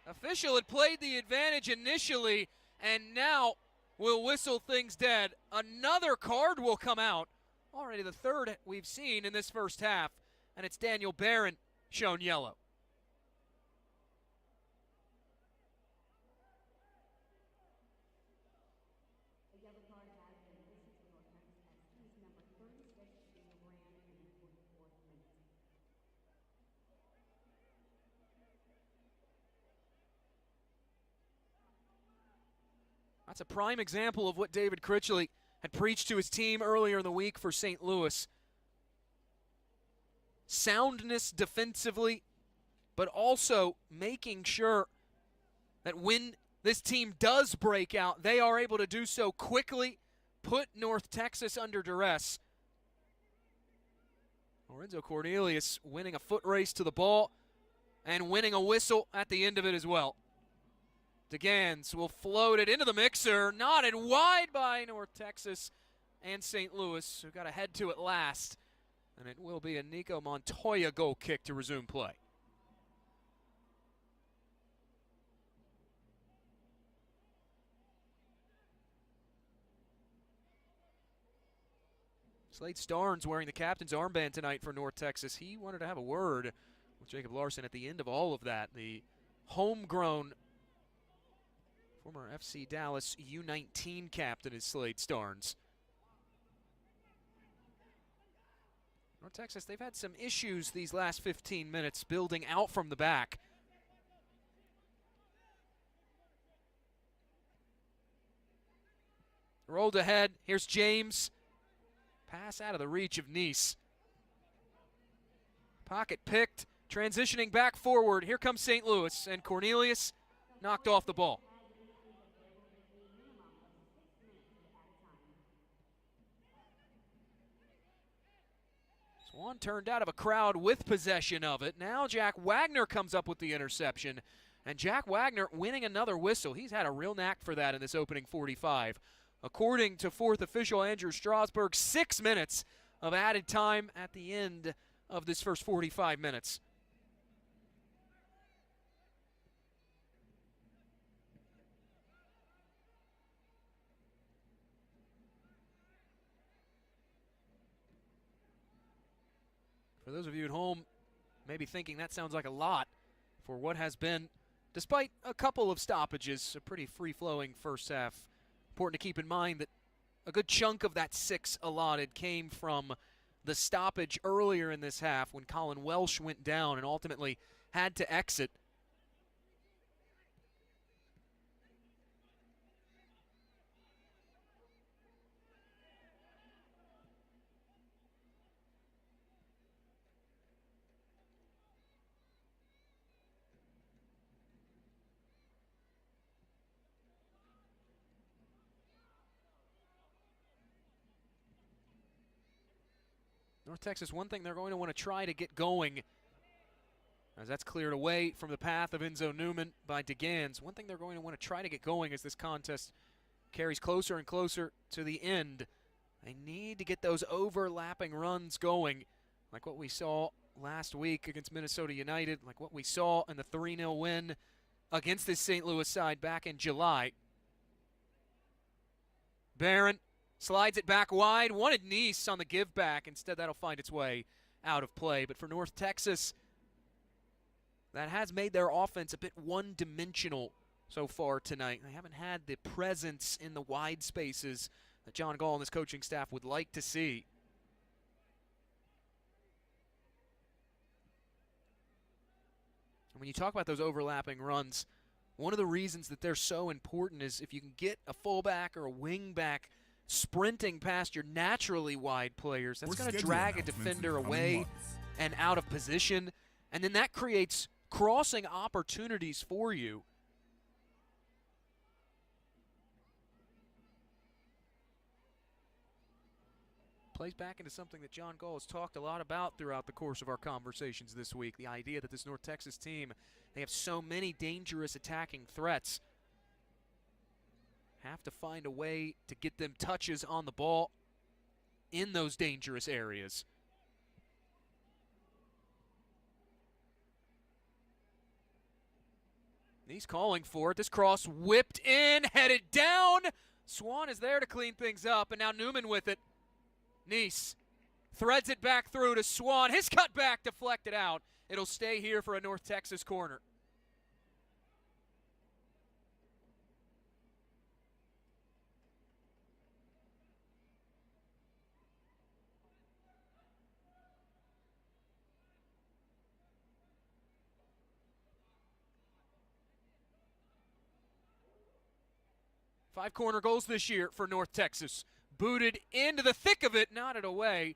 Official had played the advantage initially, and now will whistle things dead. Another card will come out. Already the third we've seen in this first half, and it's Daniel Barron shown yellow. That's a prime example of what David Critchley had preached to his team earlier in the week for St. Louis. Soundness defensively, but also making sure that when this team does break out, they are able to do so quickly, put North Texas under duress. Lorenzo Cornelius winning a foot race to the ball and winning a whistle at the end of it as well. DeGans will float it into the mixer, knotted wide by North Texas and St. Louis, who got a head to it last. And it will be a Nico Montoya goal kick to resume play. Slade Starnes wearing the captain's armband tonight for North Texas. He wanted to have a word with Jacob Larson at the end of all of that. The homegrown former FC Dallas U19 captain is Slade Starnes. North Texas, they've had some issues these last 15 minutes building out from the back. Rolled ahead. Here's James. Pass out of the reach of Nice. Pocket picked. Transitioning back forward. Here comes St. Louis. And Cornelius knocked off the ball. Swan turned out of a crowd with possession of it. Now Jack Wagner comes up with the interception. And Jack Wagner winning another whistle. He's had a real knack for that in this opening 45. According to fourth official Andrew Strasburg, 6 minutes of added time at the end of this first 45 minutes. For those of you at home, maybe thinking that sounds like a lot for what has been, despite a couple of stoppages, a pretty free-flowing first half. Important to keep in mind that a good chunk of that 6 allotted came from the stoppage earlier in this half when Colin Welsh went down and ultimately had to exit. North Texas, one thing they're going to want to try to get going, as that's cleared away from the path of Enzo Newman by DeGans. One thing they're going to want to try to get going as this contest carries closer and closer to the end. They need to get those overlapping runs going, like what we saw last week against Minnesota United, like what we saw in the 3-0 win against this St. Louis side back in July. Barron slides it back wide, wanted Nice on the give back. Instead, that'll find its way out of play. But for North Texas, that has made their offense a bit one-dimensional so far tonight. They haven't had the presence in the wide spaces that John Gall and his coaching staff would like to see. When you talk about those overlapping runs, one of the reasons that they're so important is if you can get a fullback or a wingback sprinting past your naturally wide players, that's going to drag a defender away and out of position, and then that creates crossing opportunities for you. Plays back into something that John Gall has talked a lot about throughout the course of our conversations this week, the idea that this North Texas team, they have so many dangerous attacking threats. Have to find a way to get them touches on the ball in those dangerous areas. He's calling for it. This cross whipped in, headed down. Swan is there to clean things up, and now Newman with it. Neese threads it back through to Swan. His cutback deflected out. It'll stay here for a North Texas corner. Five corner goals this year for North Texas. Booted into the thick of it, nodded away.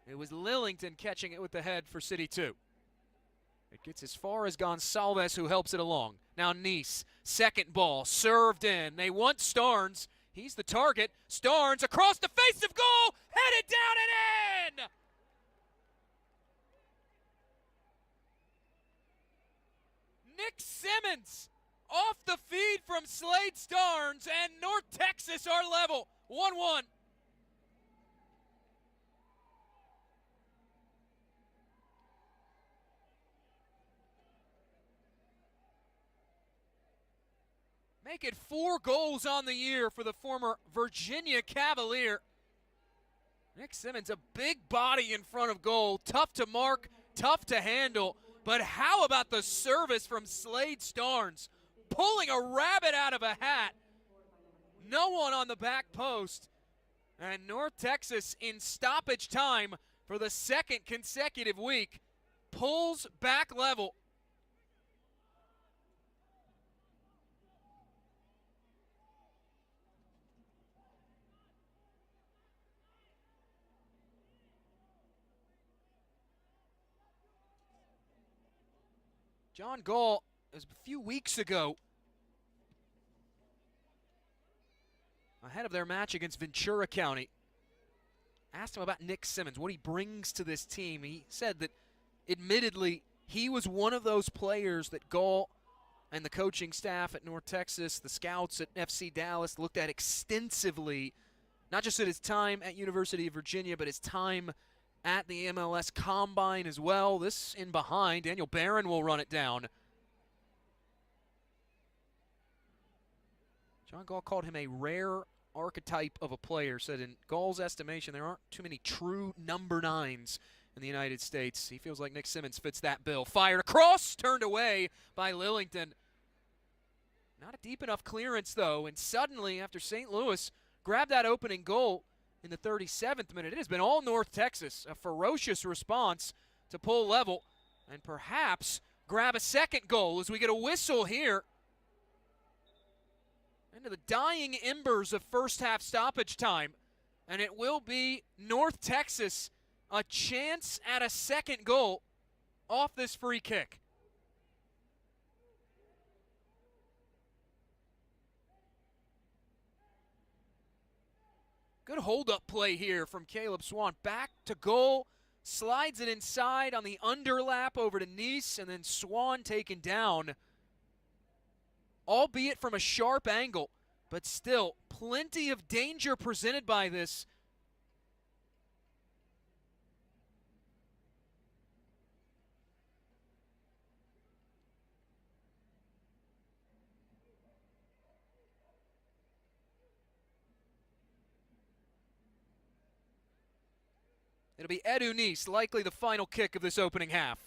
It was Lillington catching it with the head for CITY2. It gets as far as Gonsalves, who helps it along. Now Neese, second ball, served in. They want Starnes. He's the target. Starnes across the face of goal, headed down and in! Nick Simmons off the feed from Slade Starnes, and North Texas are level. 1-1. Make it 4 goals on the year for the former Virginia Cavalier. Nick Simmons, a big body in front of goal. Tough to mark, tough to handle. But how about the service from Slade Starnes? Pulling a rabbit out of a hat. No one on the back post. And North Texas, in stoppage time for the second consecutive week, pulls back level. John Gall, it was a few weeks ago, ahead of their match against Ventura County, asked him about Nick Simmons, what he brings to this team. He said that, admittedly, he was one of those players that Gall and the coaching staff at North Texas, the scouts at FC Dallas, looked at extensively, not just at his time at University of Virginia, but his time at the MLS Combine as well. This in behind. Daniel Barron will run it down. John Gall called him a rare archetype of a player, said in Gall's estimation there aren't too many true number 9s in the United States. He feels like Nick Simmons fits that bill. Fired across, turned away by Lillington. Not a deep enough clearance, though, and suddenly, after St. Louis grabbed that opening goal in the 37th minute, it has been all North Texas. A ferocious response to pull level and perhaps grab a second goal as we get a whistle here into the dying embers of first half stoppage time. And it will be North Texas a chance at a second goal off this free kick. Good hold-up play here from Caleb Swan. Back to goal, slides it inside on the underlap over to Neese, and then Swan taken down. Albeit from a sharp angle, but still plenty of danger presented by this. It'll be Edu Neese, likely the final kick of this opening half.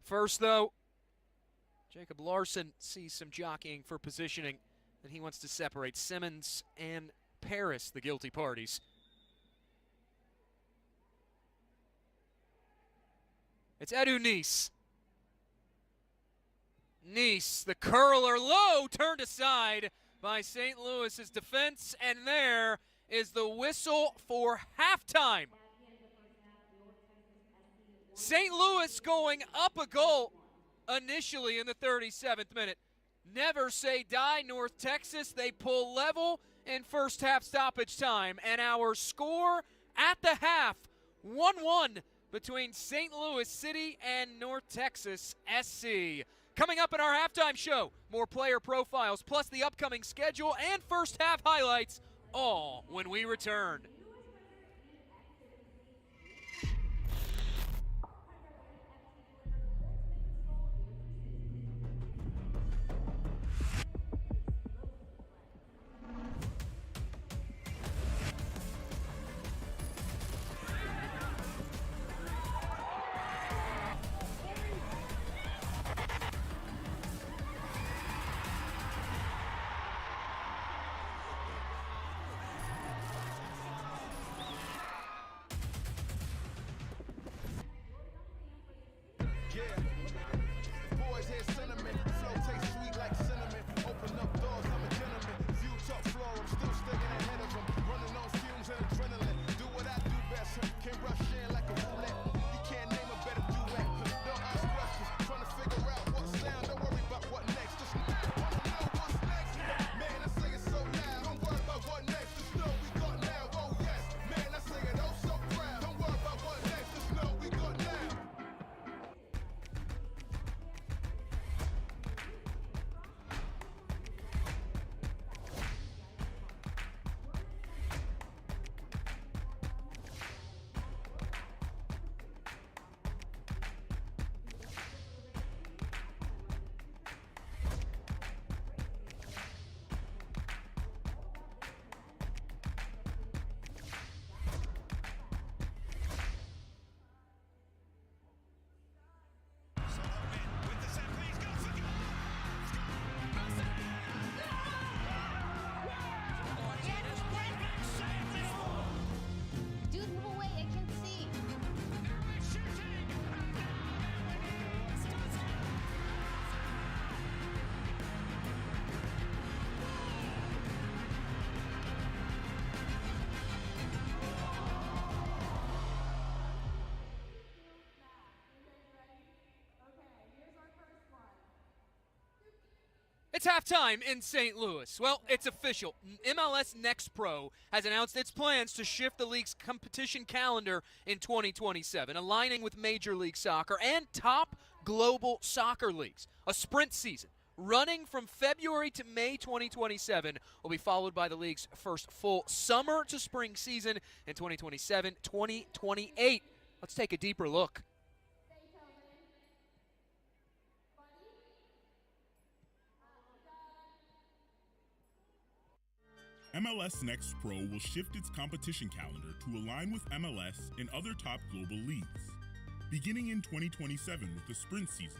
First, though, Jacob Larson sees some jockeying for positioning, and he wants to separate Simmons and Paris, the guilty parties. It's Edu Neese. Nice, the curler low, turned aside by St. Louis's defense, and there is the whistle for halftime. St. Louis going up a goal initially in the 37th minute. Never say die, North Texas. They pull level in first half stoppage time, and our score at the half, 1-1 between St. Louis City and North Texas SC. Coming up in our halftime show, more player profiles, plus the upcoming schedule and first half highlights, all when we return. It's halftime in St. Louis. Well, it's official. MLS Next Pro has announced its plans to shift the league's competition calendar in 2027, aligning with Major League Soccer and top global soccer leagues. A sprint season running from February to May 2027 will be followed by the league's first full summer to spring season in 2027-2028. Let's take a deeper look. MLS Next Pro will shift its competition calendar to align with MLS and other top global leagues, beginning in 2027 with the sprint season,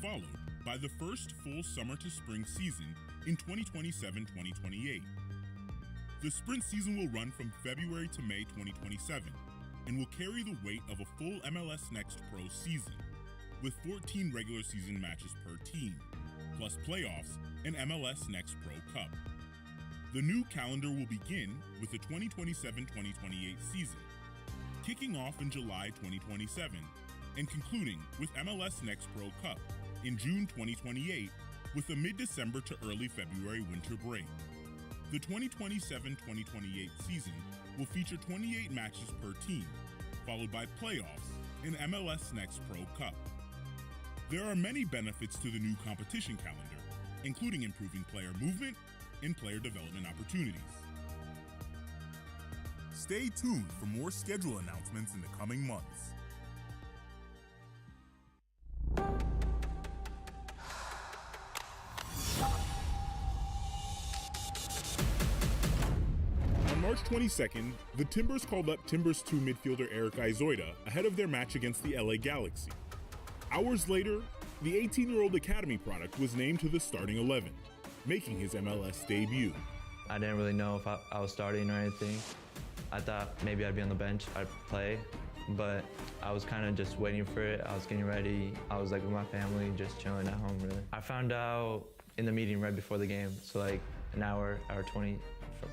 followed by the first full summer to spring season in 2027-2028. The sprint season will run from February to May 2027 and will carry the weight of a full MLS Next Pro season, with 14 regular season matches per team, plus playoffs and MLS Next Pro Cup. The new calendar will begin with the 2027-2028 season, kicking off in July 2027 and concluding with MLS Next Pro Cup in June 2028 with a mid-December to early February winter break. The 2027-2028 season will feature 28 matches per team, followed by playoffs and MLS Next Pro Cup. There are many benefits to the new competition calendar, including improving player movement and player development opportunities. Stay tuned for more schedule announcements in the coming months. On March 22nd, the Timbers called up Timbers 2 midfielder Eric Izoida ahead of their match against the LA Galaxy. Hours later, the 18-year-old academy product was named to the starting 11, making his MLS debut. I didn't really know if I was starting or anything. I thought maybe I'd be on the bench, I'd play, but I was kind of just waiting for it. I was getting ready. I was like with my family, just chilling at home, really. I found out in the meeting right before the game, so like an hour 20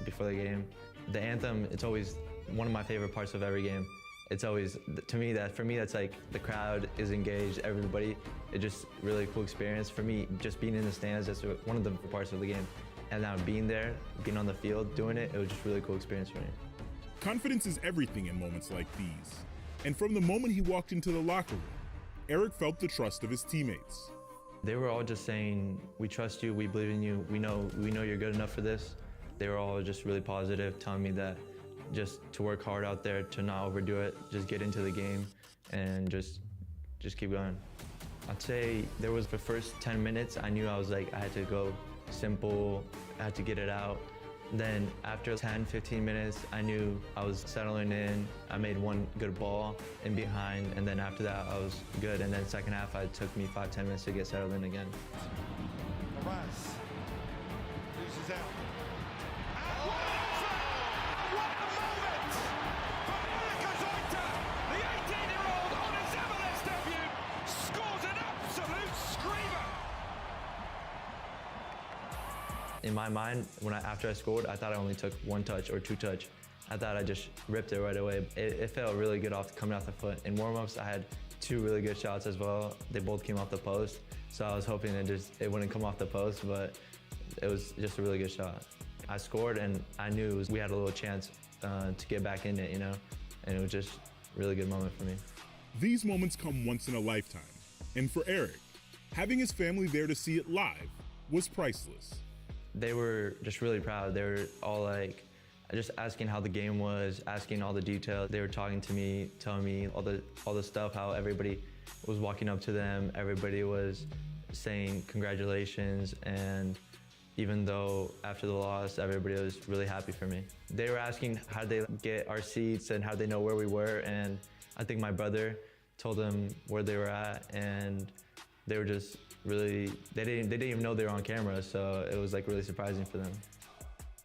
before the game. The anthem, it's always one of my favorite parts of every game. It's always, for me, that's like the crowd is engaged, everybody. It's just really cool experience. For me, just being in the stands, that's one of the parts of the game. And now being there, being on the field, doing it, it was just a really cool experience for me. Confidence is everything in moments like these. And from the moment he walked into the locker room, Eric felt the trust of his teammates. They were all just saying, we trust you, we believe in you, we know you're good enough for this. They were all just really positive, telling me that just to work hard out there, to not overdo it, just get into the game and just keep going. I'd say there was the first 10 minutes, I knew I had to go simple, I had to get it out. Then after 10, 15 minutes, I knew I was settling in. I made one good ball in behind, and then after that, I was good. And then second half, it took me 5-10 minutes to get settled in again. Loses out. The 18-year-old on his MLS debut scores an absolute screamer. In my mind, after I scored, I thought I only took one touch or two touch. I thought I just ripped it right away. It felt really good coming off the foot. In warm-ups, I had two really good shots as well. They both came off the post, so I was hoping it wouldn't come off the post, but it was just a really good shot. I scored, and I knew we had a little chance to get back in it, you know, and it was just a really good moment for me. These moments come once in a lifetime, and for Eric, having his family there to see it live was priceless. They were just really proud. They were all like, just asking how the game was, asking all the details. They were talking to me, telling me all the stuff, how everybody was walking up to them. Everybody was saying congratulations, and even though after the loss, everybody was really happy for me. They were asking how they get our seats and how they know where we were, and I think my brother told them where they were at, and they were just really, they didn't even know they were on camera, so it was like really surprising for them.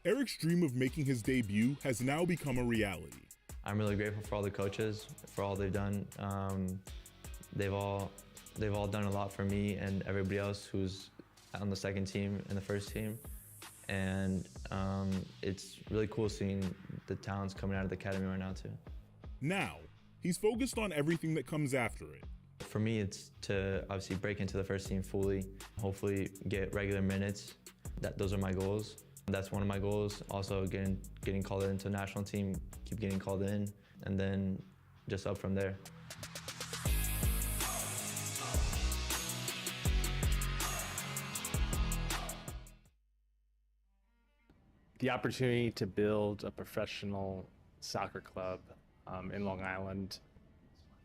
Eric's dream of making his debut has now become a reality. I'm really grateful for all the coaches, for all they've done. They've all done a lot for me and everybody else who's on the second team and the first team. And it's really cool seeing the talents coming out of the academy right now too. Now, he's focused on everything that comes after it. For me, it's to obviously break into the first team fully, hopefully get regular minutes. Those are my goals. That's one of my goals. Also getting called into the national team, keep getting called in, and then just up from there. The opportunity to build a professional soccer club in Long Island,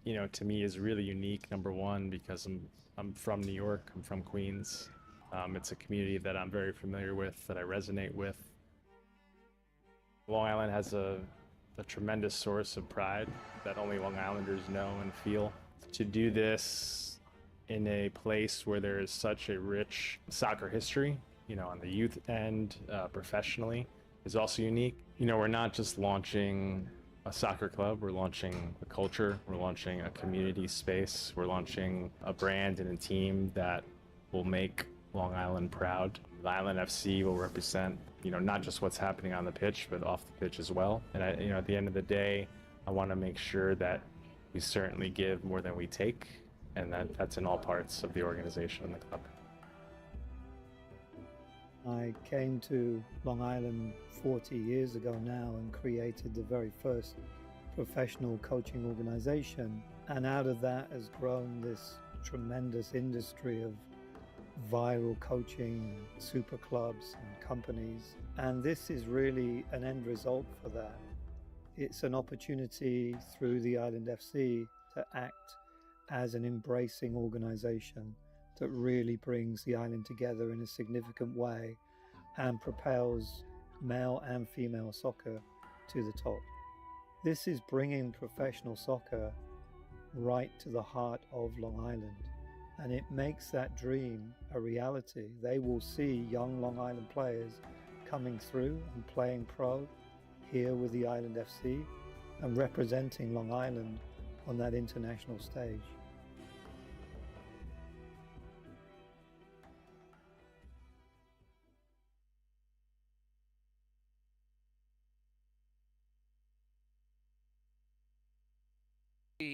you know, to me is really unique. Number one, because I'm from New York, I'm from Queens. It's a community that I'm very familiar with, that I resonate with. Long Island has a tremendous source of pride that only Long Islanders know and feel. To do this in a place where there is such a rich soccer history, you know, on the youth end, professionally, is also unique. You know, we're not just launching a soccer club, we're launching a culture, we're launching a community space, we're launching a brand and a team that will make Long Island proud. Island FC will represent, you know, not just what's happening on the pitch, but off the pitch as well. And you know, at the end of the day, I want to make sure that we certainly give more than we take, and that's in all parts of the organization and the club. I came to Long Island 40 years ago now and created the very first professional coaching organization. And out of that has grown this tremendous industry of viral coaching, super clubs and companies. And this is really an end result for that. It's an opportunity through the Island FC to act as an embracing organization that really brings the island together in a significant way and propels male and female soccer to the top. This is bringing professional soccer right to the heart of Long Island, and it makes that dream a reality. They will see young Long Island players coming through and playing pro here with the Island FC and representing Long Island on that international stage.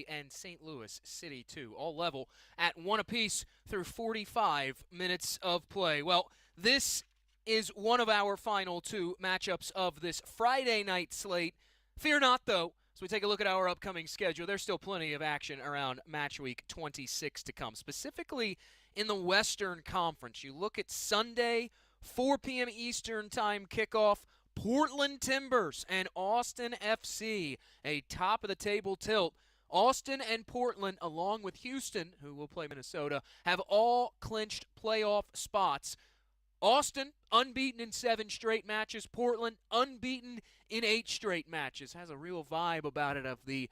And St. Louis CITY2 all level at 1 apiece through 45 minutes of play. Well, this is one of our final two matchups of this Friday night slate. Fear not, though, as we take a look at our upcoming schedule, there's still plenty of action around match week 26 to come, specifically in the Western Conference. You look at Sunday, 4 p.m. Eastern time kickoff, Portland Timbers and Austin FC, a top-of-the-table tilt. Austin and Portland, along with Houston, who will play Minnesota, have all clinched playoff spots. Austin, unbeaten in 7 straight matches. Portland, unbeaten in 8 straight matches. Has a real vibe about it of the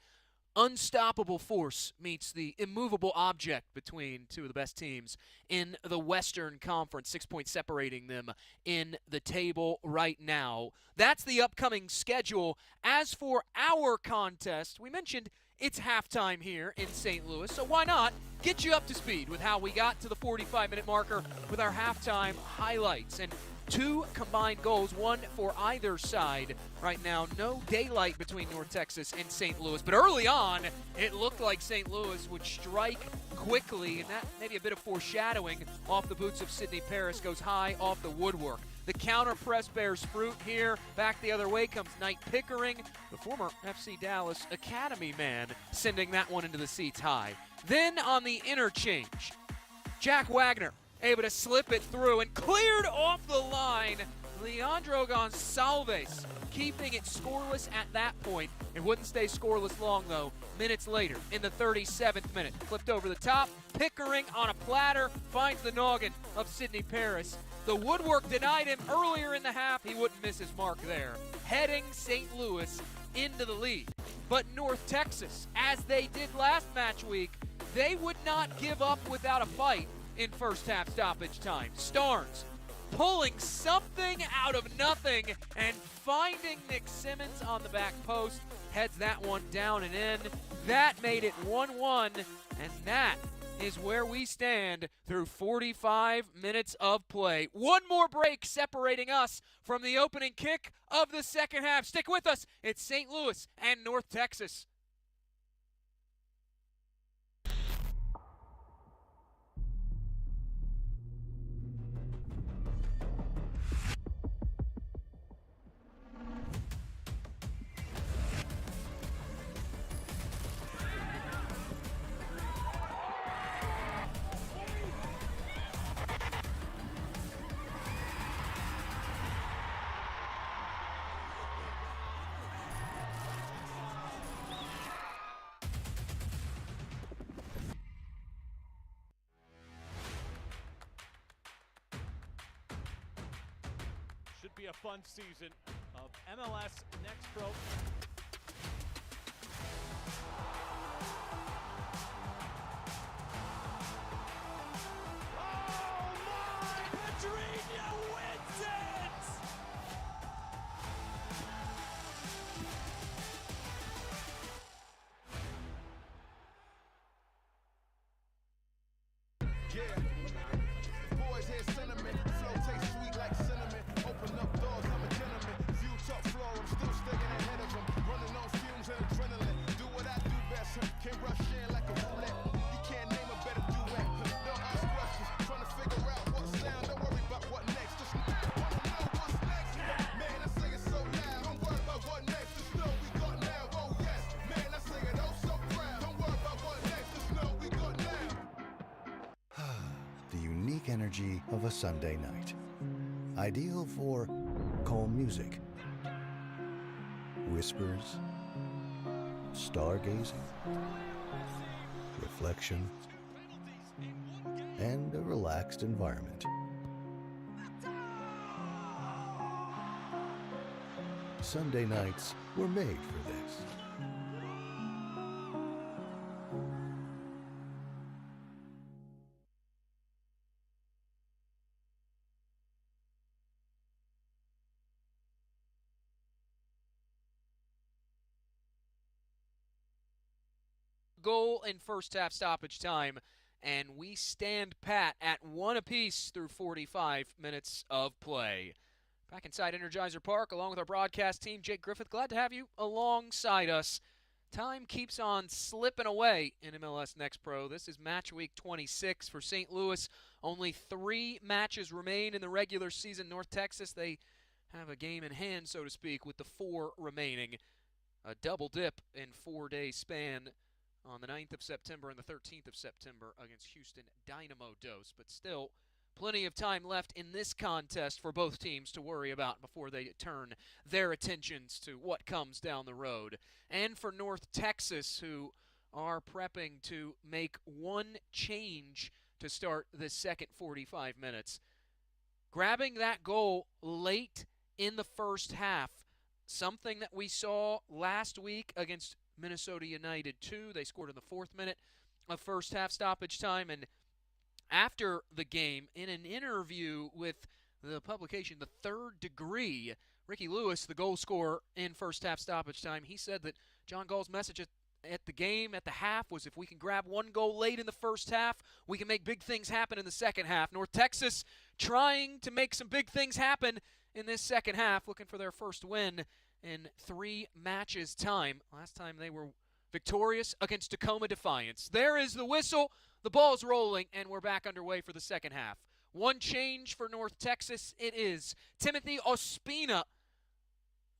unstoppable force meets the immovable object between two of the best teams in the Western Conference, 6 points separating them in the table right now. That's the upcoming schedule. As for our contest, we mentioned it's halftime here in St. Louis, so why not get you up to speed with how we got to the 45-minute marker with our halftime highlights. And 2 combined goals, 1 for either side. Right now, no daylight between North Texas and St. Louis. But early on, it looked like St. Louis would strike quickly, and that maybe a bit of foreshadowing off the boots of Sidney Paris goes high off the woodwork. The counter press bears fruit here. Back the other way comes Knight Pickering, the former FC Dallas Academy man, sending that one into the seats high. Then on the interchange, Jack Wagner able to slip it through and cleared off the line. Leandro Gonçalves keeping it scoreless at that point. It wouldn't stay scoreless long, though. Minutes later, in the 37th minute, flipped over the top. Pickering on a platter finds the noggin of Sidney Paris. The woodwork denied him earlier in the half. He wouldn't miss his mark there, heading St. Louis into the lead. But North Texas, as they did last match week, they would not give up without a fight in first half stoppage time. Starnes pulling something out of nothing and finding Nick Simmons on the back post, heads that one down and in. That made it 1-1, and that is where we stand through 45 minutes of play. One more break separating us from the opening kick of the second half. Stick with us. It's St. Louis and North Texas. Should be a fun season of MLS Next Pro. Oh my! Pedrinho wins it! Yeah, boys hear sentiment, flow tastes sweet like cinnamon. Open up doors, I'm a gentleman. View top floor, I'm still staying ahead of them. Running on fumes and adrenaline. Do what I do best, can't rush in like a roulette. You can't name a better duet. Don't ask questions, trying to figure out what sound. Don't worry about what next, just wanna know what's next. Man, I say it so loud. Don't worry about what next, just know we got now. Oh yes, man, I say it oh so proud. Don't worry about what next, just know we got now. The unique energy of a Sunday night. Ideal for calm music, whispers, stargazing, reflection, and a relaxed environment. Sunday nights were made for this. goal in first half stoppage time, and we stand pat at 1 apiece through 45 minutes of play. Back inside Energizer Park, along with our broadcast team, Jake Griffith, glad to have you alongside us. Time keeps on slipping away in MLS Next Pro. This is match week 26 for St. Louis. Only 3 matches remain in the regular season. North Texas, they have a game in hand, so to speak, with the 4 remaining. A double dip in 4-day span on the 9th of September and the 13th of September against Houston Dynamo Dos. But still, plenty of time left in this contest for both teams to worry about before they turn their attentions to what comes down the road. And for North Texas, who are prepping to make one change to start this second 45 minutes. Grabbing that goal late in the first half, something that we saw last week against Minnesota United 2. They scored in the 4th minute of first half stoppage time, and after the game, in an interview with the publication The Third Degree, Ricky Lewis, the goal scorer in first half stoppage time, he said that John Gall's message at the game, at the half, was if we can grab one goal late in the first half, we can make big things happen in the second half. North Texas trying to make some big things happen in this second half, looking for their first win in 3 matches' time. Last time they were victorious against Tacoma Defiance. There is the whistle. The ball's rolling, and we're back underway for the second half. One change for North Texas. It is Timothy Ospina,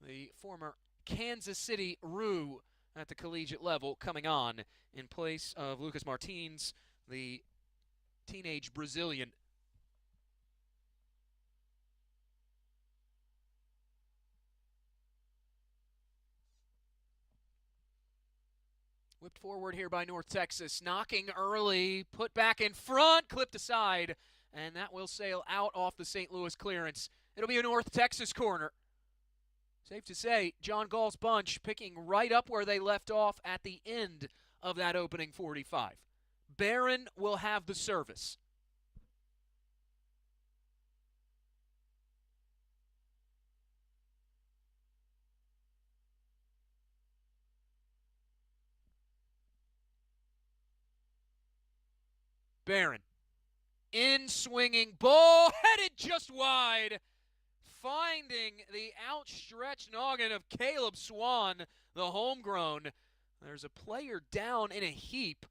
the former Kansas City Roo at the collegiate level, coming on in place of Lucas Martins, the teenage Brazilian. Whipped forward here by North Texas, knocking early, put back in front, clipped aside, and that will sail out off the St. Louis clearance. It'll be a North Texas corner. Safe to say, John Gall's bunch picking right up where they left off at the end of that opening 45. Barron will have the service. Barron, in swinging, ball headed just wide, finding the outstretched noggin of Caleb Swan, the homegrown. There's a player down in a heap,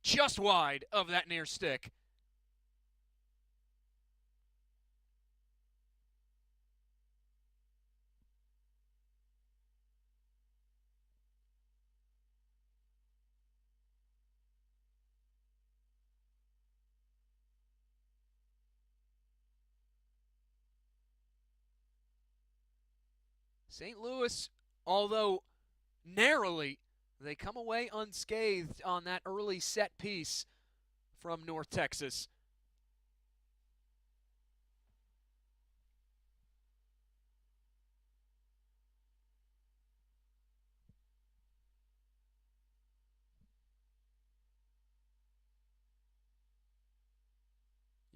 just wide of that near stick. St. Louis, although narrowly, they come away unscathed on that early set piece from North Texas.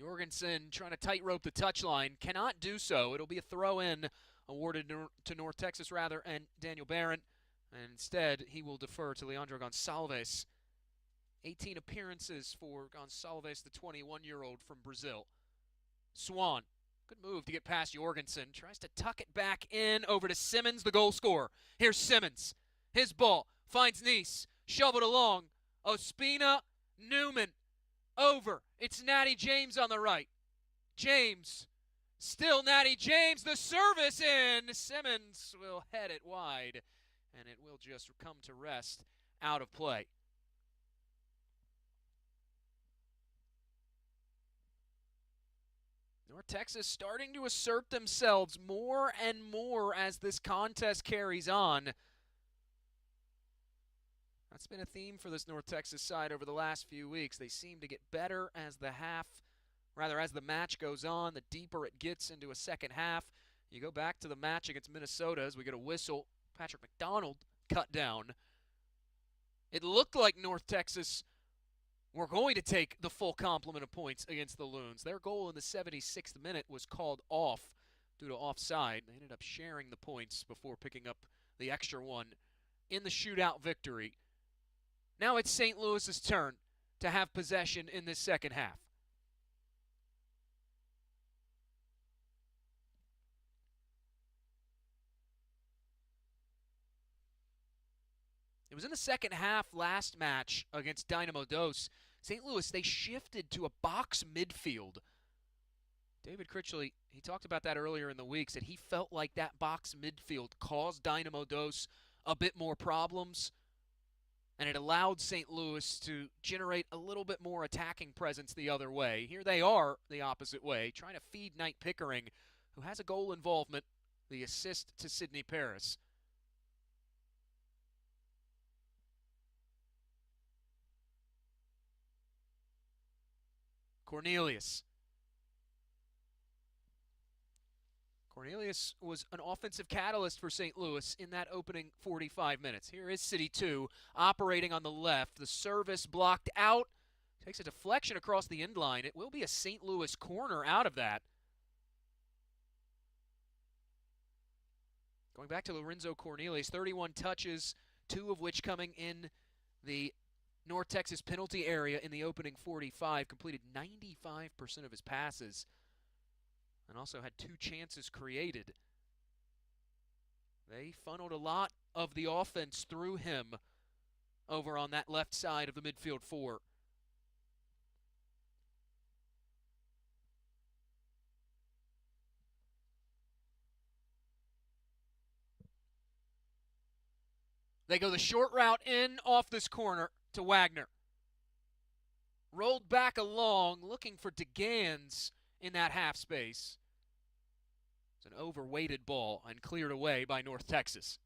Jorgensen trying to tightrope the touchline, cannot do so. It'll be a throw-in awarded to North Texas, rather, and Daniel Barron. And instead, he will defer to Leandro Gonçalves. 18 appearances for Gonçalves, the 21-year-old from Brazil. Swan, good move to get past Jorgensen. Tries to tuck it back in over to Simmons, the goal scorer. Here's Simmons. His ball finds Nice. Shoveled along. Ospina, Newman. Over. It's Natty James on the right. James. Still Natty James. The service in. Simmons will head it wide, and it will just come to rest out of play. North Texas starting to assert themselves more and more as this contest carries on. That's been a theme for this North Texas side over the last few weeks. They seem to get better as the match goes on, the deeper it gets into a second half. You go back to the match against Minnesota as we get a whistle. Patrick McDonald cut down. It looked like North Texas were going to take the full complement of points against the Loons. Their goal in the 76th minute was called off due to offside. They ended up sharing the points before picking up the extra one in the shootout victory. Now it's St. Louis's turn to have possession in this second half. It was in the second half last match against Dynamo Dos. St. Louis, they shifted to a box midfield. David Critchley, he talked about that earlier in the week, said he felt like that box midfield caused Dynamo Dos a bit more problems, and it allowed St. Louis to generate a little bit more attacking presence the other way. Here they are the opposite way, trying to feed Knight Pickering, who has a goal involvement, the assist to Sidney Paris. Cornelius was an offensive catalyst for St. Louis in that opening 45 minutes. Here is CITY2 operating on the left. The service blocked out. Takes a deflection across the end line. It will be a St. Louis corner out of that. Going back to Lorenzo Cornelius, 31 touches, 2 of which coming in the North Texas penalty area in the opening 45. Completed 95% of his passes and also had 2 chances created. They funneled a lot of the offense through him over on that left side of the midfield 4. They go the short route in off this corner to Wagner. Rolled back along, looking for DeGans in that half space. It's an overweighted ball and cleared away by North Texas.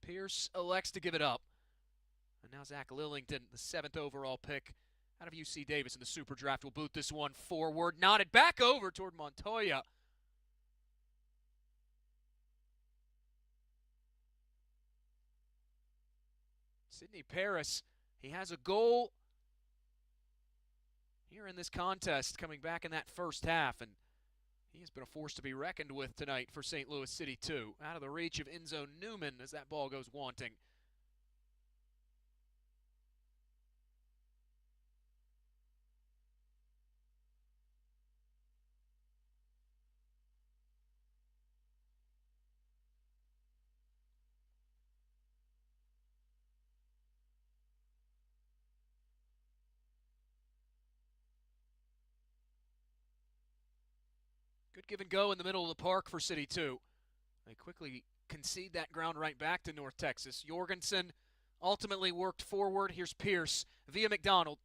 Pierce elects to give it up. And now Zach Lillington, the 7th overall pick out of UC Davis in the Super Draft, will boot this one forward. Knotted back over toward Montoya. Sidney Paris, he has a goal here in this contest coming back in that first half, and he has been a force to be reckoned with tonight for St. Louis CITY2. Out of the reach of Enzo Newman as that ball goes wanting. Good give and go in the middle of the park for CITY2. They quickly concede that ground right back to North Texas. Jorgensen ultimately worked forward. Here's Pierce via McDonald.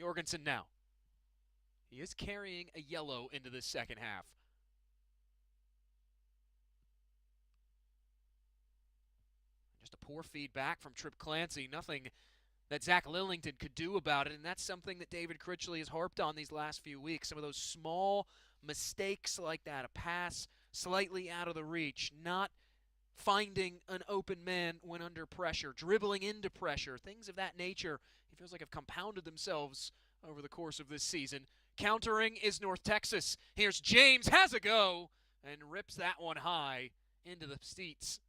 Jorgensen now. He is carrying a yellow into this second half. Just a poor feedback from Trip Clancy. Nothing that Zach Lillington could do about it, and that's something that David Critchley has harped on these last few weeks. Some of those small mistakes like that, a pass slightly out of the reach, not finding an open man when under pressure, dribbling into pressure, things of that nature, he feels like have compounded themselves over the course of this season. Countering is North Texas. Here's James, has a go, and rips that one high into the seats.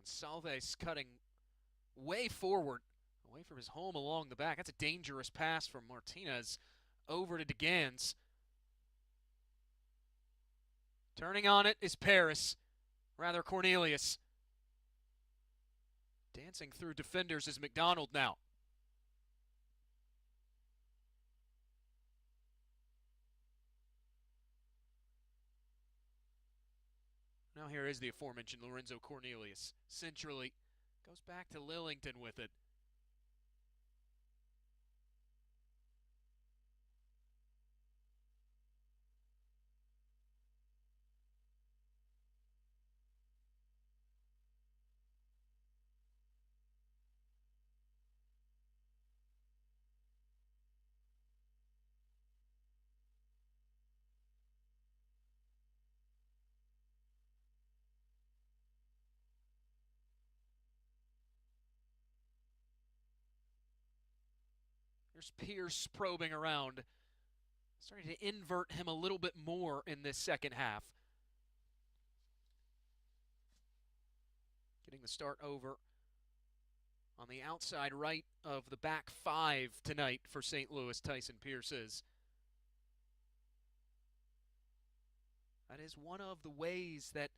Gonsalves cutting way forward, away from his home along the back. That's a dangerous pass from Martinez over to DeGans. Turning on it is Paris, rather Cornelius. Dancing through defenders is McDonald now. Now here is the aforementioned Lorenzo Cornelius, centrally Goes back to Lillington with it. Here's Pierce probing around. Starting to invert him a little bit more in this second half. Getting the start over on the outside right of the back five tonight for St. Louis, Tyson Pierce is. That is one of the ways that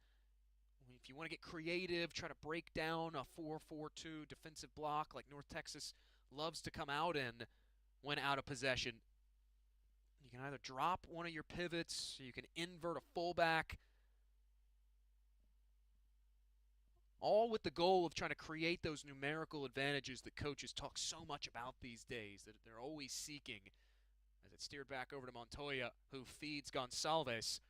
if you want to get creative, try to break down a 4-4-2 defensive block like North Texas loves to come out in when out of possession. You can either drop one of your pivots, or you can invert a fullback, all with the goal of trying to create those numerical advantages that coaches talk so much about these days, that they're always seeking. As it's steered back over to Montoya, who feeds Gonçalves.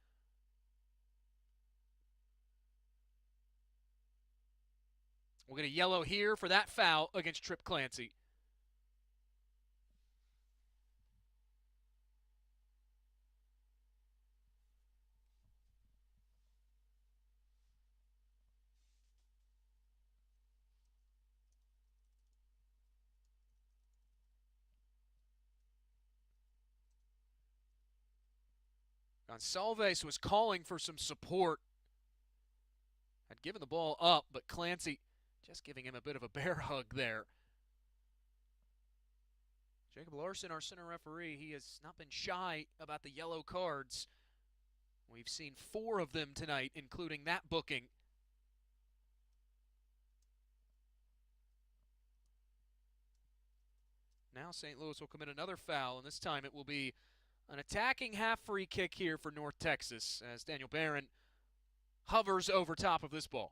We'll get a yellow here for that foul against Trip Clancy. Gonçalves was calling for some support. Had given the ball up, but Clancy just giving him a bit of a bear hug there. Jacob Larson, our center referee, he has not been shy about the yellow cards. We've seen 4 of them tonight, including that booking. Now St. Louis will commit another foul, and this time it will be an attacking half free kick here for North Texas as Daniel Barron hovers over top of this ball.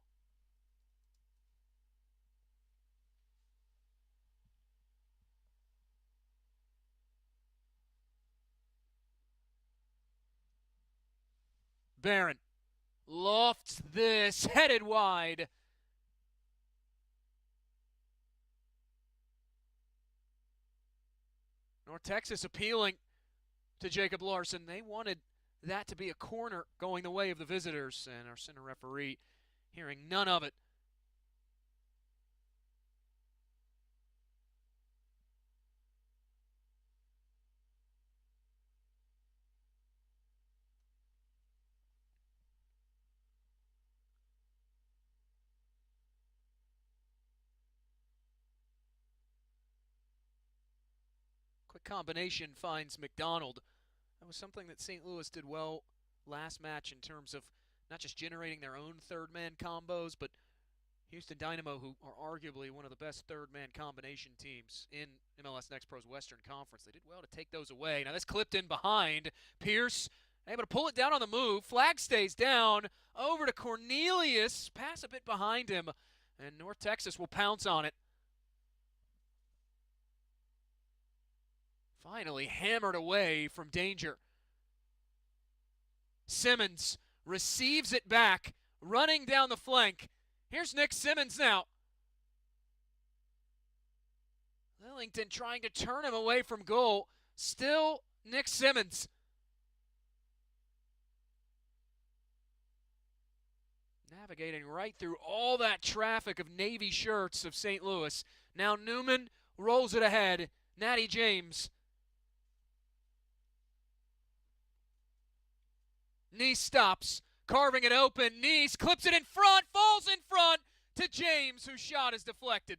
Barron lofts this, headed wide. North Texas appealing to Jacob Larson. They wanted that to be a corner going the way of the visitors, and our center referee hearing none of it. Quick combination finds McDonald. That was something that St. Louis did well last match in terms of not just generating their own third-man combos, but Houston Dynamo, who are arguably one of the best third-man combination teams in MLS Next Pro's Western Conference. They did well to take those away. Now this clipped in behind. Pierce able to pull it down on the move. Flag stays down. Over to Cornelius. Pass a bit behind him, and North Texas will pounce on it. Finally hammered away from danger. Simmons receives it back, running down the flank. Here's Nick Simmons now. Lillington trying to turn him away from goal. Still Nick Simmons. Navigating right through all that traffic of Navy shirts of St. Louis. Now Newman rolls it ahead. Natty James. Neese stops, carving it open. Neese clips it in front, falls in front to James, whose shot is deflected.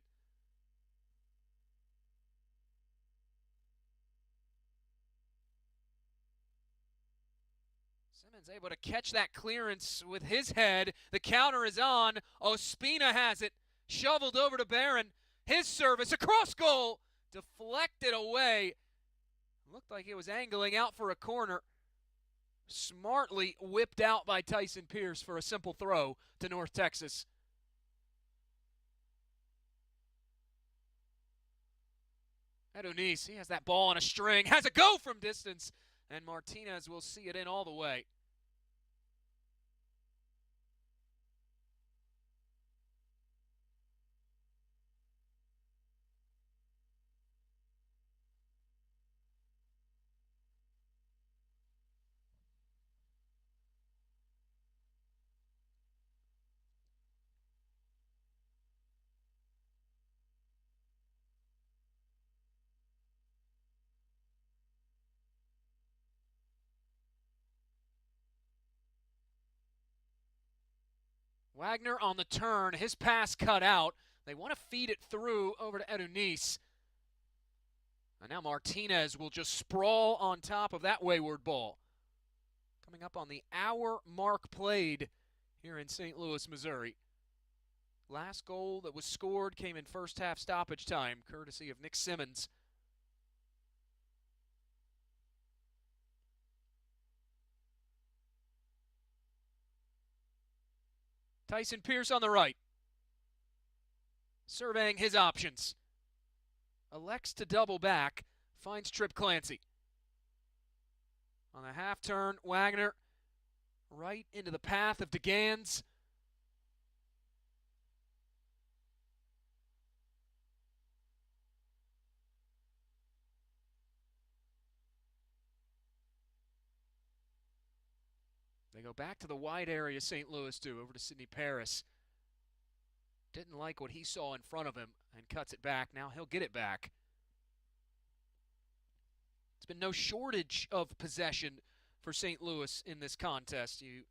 Simmons able to catch that clearance with his head. The counter is on. Ospina has it. Shoveled over to Barron. His service across goal. Deflected away. Looked like it was angling out for a corner. Smartly whipped out by Tyson Pierce for a simple throw to North Texas. Adonis, he has that ball on a string, has a go from distance, and Martinez will see it in all the way. Wagner on the turn, his pass cut out. They want to feed it through over to Adonis. And now Martinez will just sprawl on top of that wayward ball. Coming up on the hour mark played here in St. Louis, Missouri. Last goal that was scored came in first half stoppage time, courtesy of Nick Simmons. Tyson Pierce on the right. Surveying his options. Elects to double back. Finds Trip Clancy. On the half turn, Wagner right into the path of DeGans. They go back to the wide area St. Louis do, over to Sidney Paris. Didn't like what he saw in front of him and cuts it back. Now he'll get it back. It's been no shortage of possession for St. Louis in this contest. You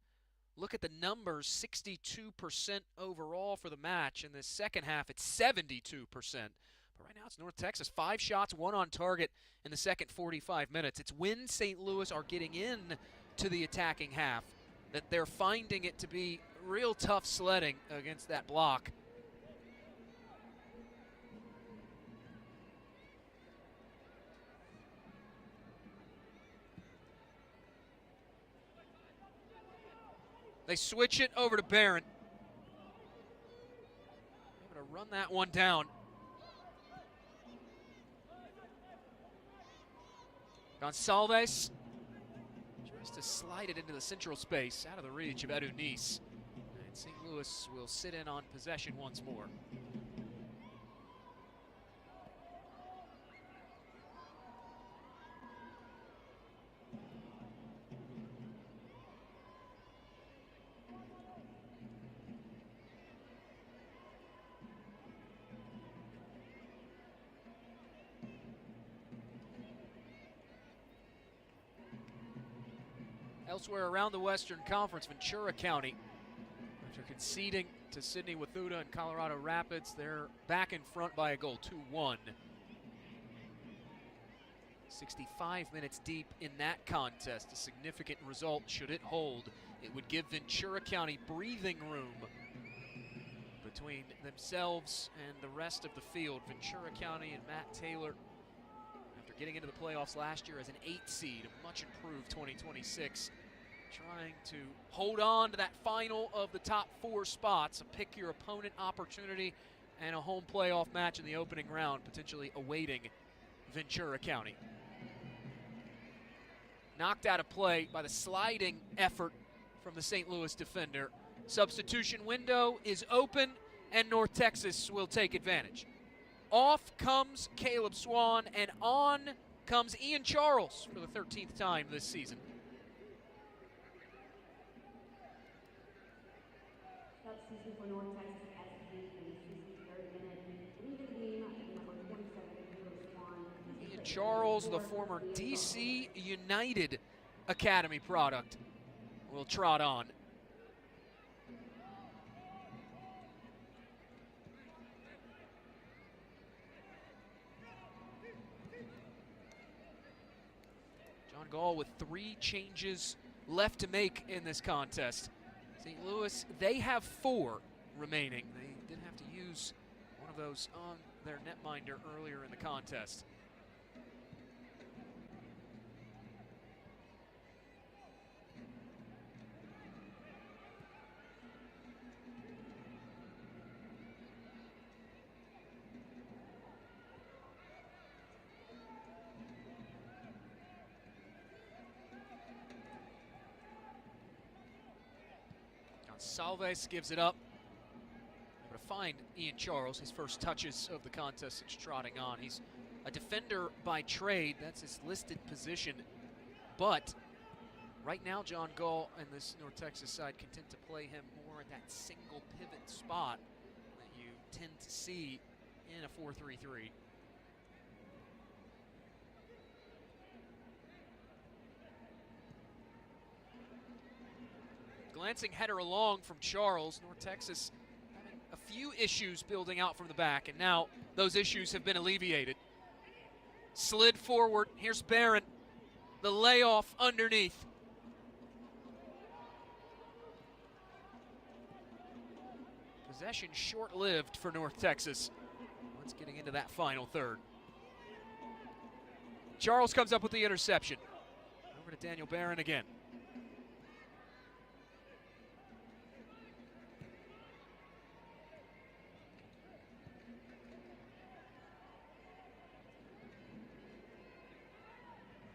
look at the numbers, 62% overall for the match. In the second half, it's 72%. But right now it's North Texas. 5 shots, 1 on target in the second 45 minutes. It's when St. Louis are getting in to the attacking half that they're finding it to be real tough sledding against that block. They switch it over to Barron. Able to run that one down. Gonçalves tries to slide it into the central space, out of the reach of Adonis. And St. Louis will sit in on possession once more. Elsewhere around the Western Conference, Ventura County, after conceding to Sidney Wathuta and Colorado Rapids, they're back in front by a goal, 2-1. 65 minutes deep in that contest, a significant result should it hold. It would give Ventura County breathing room between themselves and the rest of the field. Ventura County and Matt Taylor, after getting into the playoffs last year as an 8 seed, a much improved 2026, trying to hold on to that final of the top 4 spots, a pick your opponent opportunity, and a home playoff match in the opening round, potentially awaiting Ventura County. Knocked out of play by the sliding effort from the St. Louis defender. Substitution window is open, and North Texas will take advantage. Off comes Caleb Swan, and on comes Ian Charles for the 13th time this season. Substitution for North Texas as the 63rd minute. Leaving the game, number 27, Caleb Swan. Ian Charles, the former DC United Academy product, will trot on. John Gall with 3 changes left to make in this contest. St. Louis, they have 4 remaining. They did have to use one of those on their netminder earlier in the contest. Gonçalves gives it up. Able to find Ian Charles, his first touches of the contest since trotting on. He's a defender by trade. That's his listed position. But right now, John Gall and this North Texas side content to play him more at that single pivot spot that you tend to see in a 4-3-3. Glancing header along from Charles. North Texas having a few issues building out from the back, and now those issues have been alleviated. Slid forward. Here's Barron. The layoff underneath. Possession short-lived for North Texas. Once getting into that final third. Charles comes up with the interception. Over to Daniel Barron again.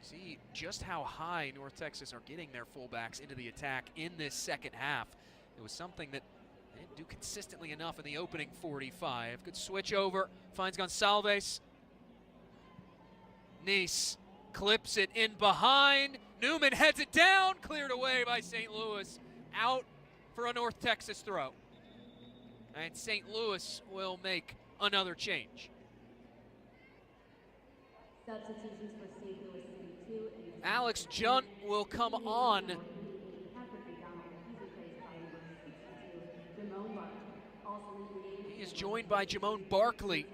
See just how high North Texas are getting their fullbacks into the attack in this second half. It was something that they didn't do consistently enough in the opening 45. Good switch over, finds Gonçalves. Nice clips it in behind. Newman heads it down, cleared away by St. Louis. Out for a North Texas throw. And St. Louis will make another change. Substitutions for St. Louis CITY2. Alex Junt will come on. He is joined by Jamone Barkley,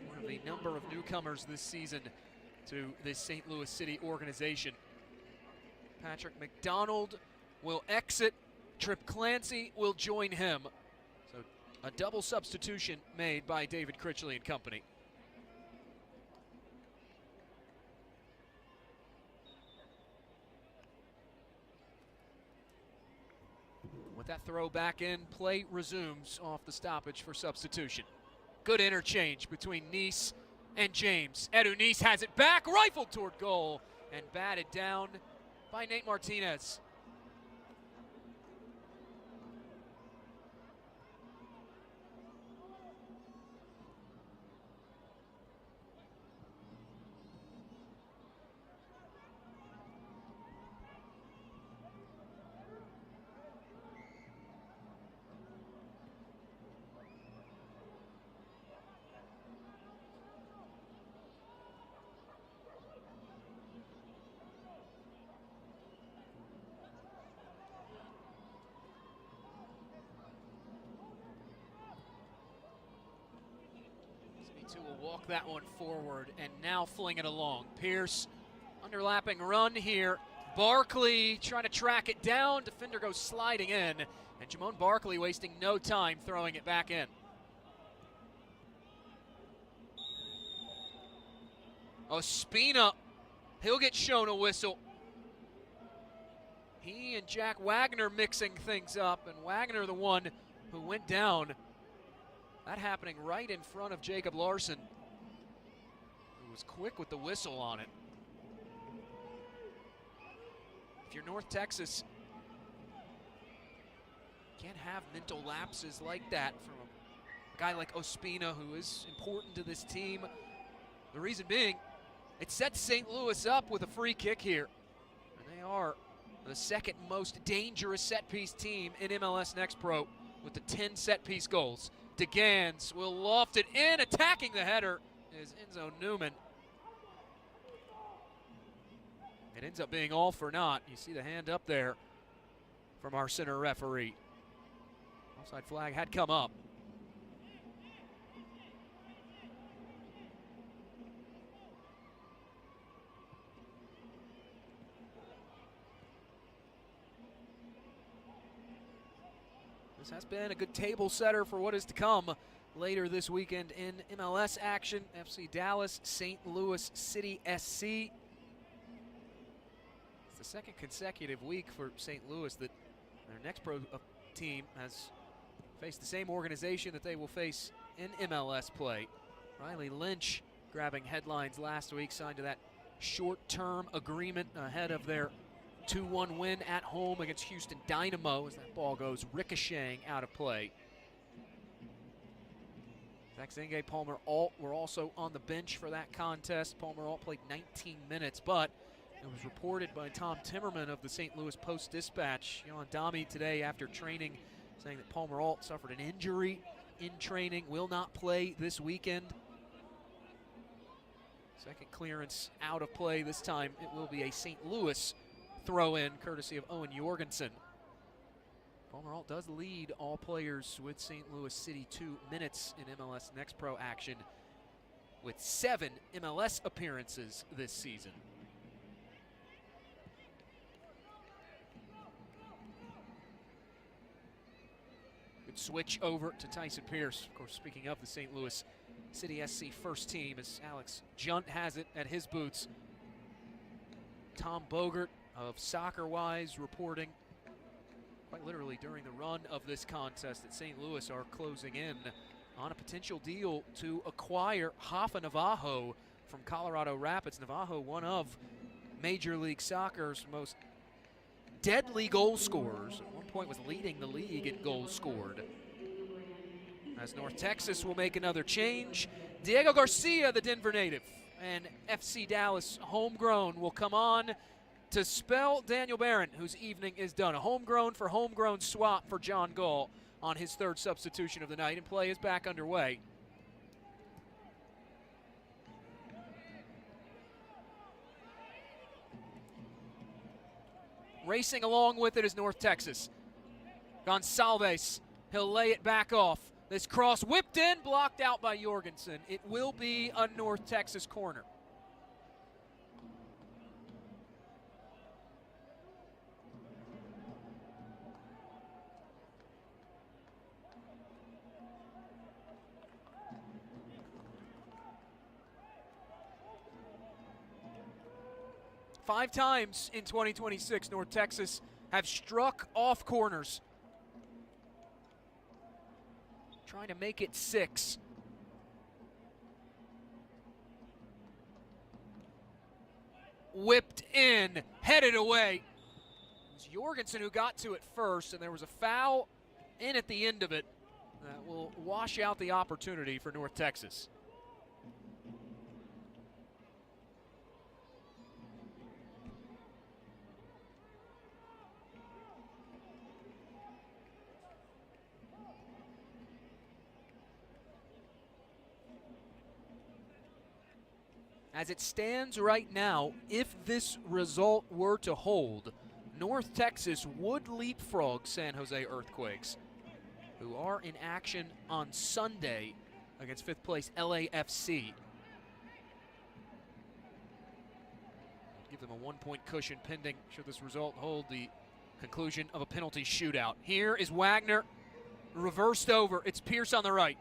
one of a number of newcomers this season to this St. Louis City organization. Patrick McDonald will exit. Trip Clancy will join him. So a double substitution made by David Critchley and company. With that throw back in, play resumes off the stoppage for substitution. Good interchange between Nice and James. Edu Nice has it back, rifled toward goal, and batted down by Nate Martinez. CITY2 will walk that one forward and now fling it along. Pierce, underlapping run here. Barkley trying to track it down. Defender goes sliding in. And Jamone Barkley wasting no time throwing it back in. Ospina, he'll get shown a whistle. He and Jack Wagner mixing things up, and Wagner the one who went down. That happening right in front of Jacob Larson, who was quick with the whistle on it. If you're North Texas, can't have mental lapses like that from a guy like Ospina, who is important to this team. The reason being, it sets St. Louis up with a free kick here. And they are the second most dangerous set-piece team in MLS Next Pro with the 10 set-piece goals. DeGans will loft it in. Attacking the header is Enzo Newman. It ends up being all for naught. You see the hand up there from our center referee. Offside flag had come up. This has been a good table setter for what is to come later this weekend in MLS action. FC Dallas, St. Louis City SC. It's the second consecutive week for St. Louis that their next pro team has faced the same organization that they will face in MLS play. Riley Lynch grabbing headlines last week, signed to that short-term agreement ahead of their 2-1 win at home against Houston Dynamo as that ball goes ricocheting out of play. Zach Zenge, Palmer Alt were also on the bench for that contest. Palmer Alt played 19 minutes, but it was reported by Tom Timmerman of the St. Louis Post-Dispatch on Dami today after training, saying that Palmer Alt suffered an injury in training, will not play this weekend. Second clearance out of play. This time it will be a St. Louis throw-in, courtesy of Owen Jorgensen. Palmer Alt does lead all players with St. Louis City 2 minutes in MLS Next Pro action with 7 MLS appearances this season. Good switch over to Tyson Pierce. Of course, speaking of the St. Louis City SC first team, as Alex Junt has it at his boots. Tom Bogert of Soccer Wise reporting quite literally during the run of this contest that St. Louis are closing in on a potential deal to acquire Rafa Navajo from Colorado Rapids. Navajo, one of Major League Soccer's most deadly goal scorers. At one point was leading the league in goals scored. As North Texas will make another change, Diego Garcia, the Denver native, and FC Dallas homegrown will come on to spell Daniel Barron, whose evening is done. A homegrown for homegrown swap for John Gall on his third substitution of the night, and play is back underway. Racing along with it is North Texas. Gonçalves, he'll lay it back off. This cross whipped in, blocked out by Jorgensen. It will be a North Texas corner. Five times in 2026, North Texas have struck off corners. Trying to make it 6. Whipped in, headed away. It was Jorgensen who got to it first, and there was a foul in at the end of it that will wash out the opportunity for North Texas. As it stands right now, if this result were to hold, North Texas would leapfrog San Jose Earthquakes, who are in action on Sunday against 5th place LAFC. Give them a 1-point cushion pending, should this result hold, the conclusion of a penalty shootout. Here is Wagner, reversed over. It's Pierce on the right.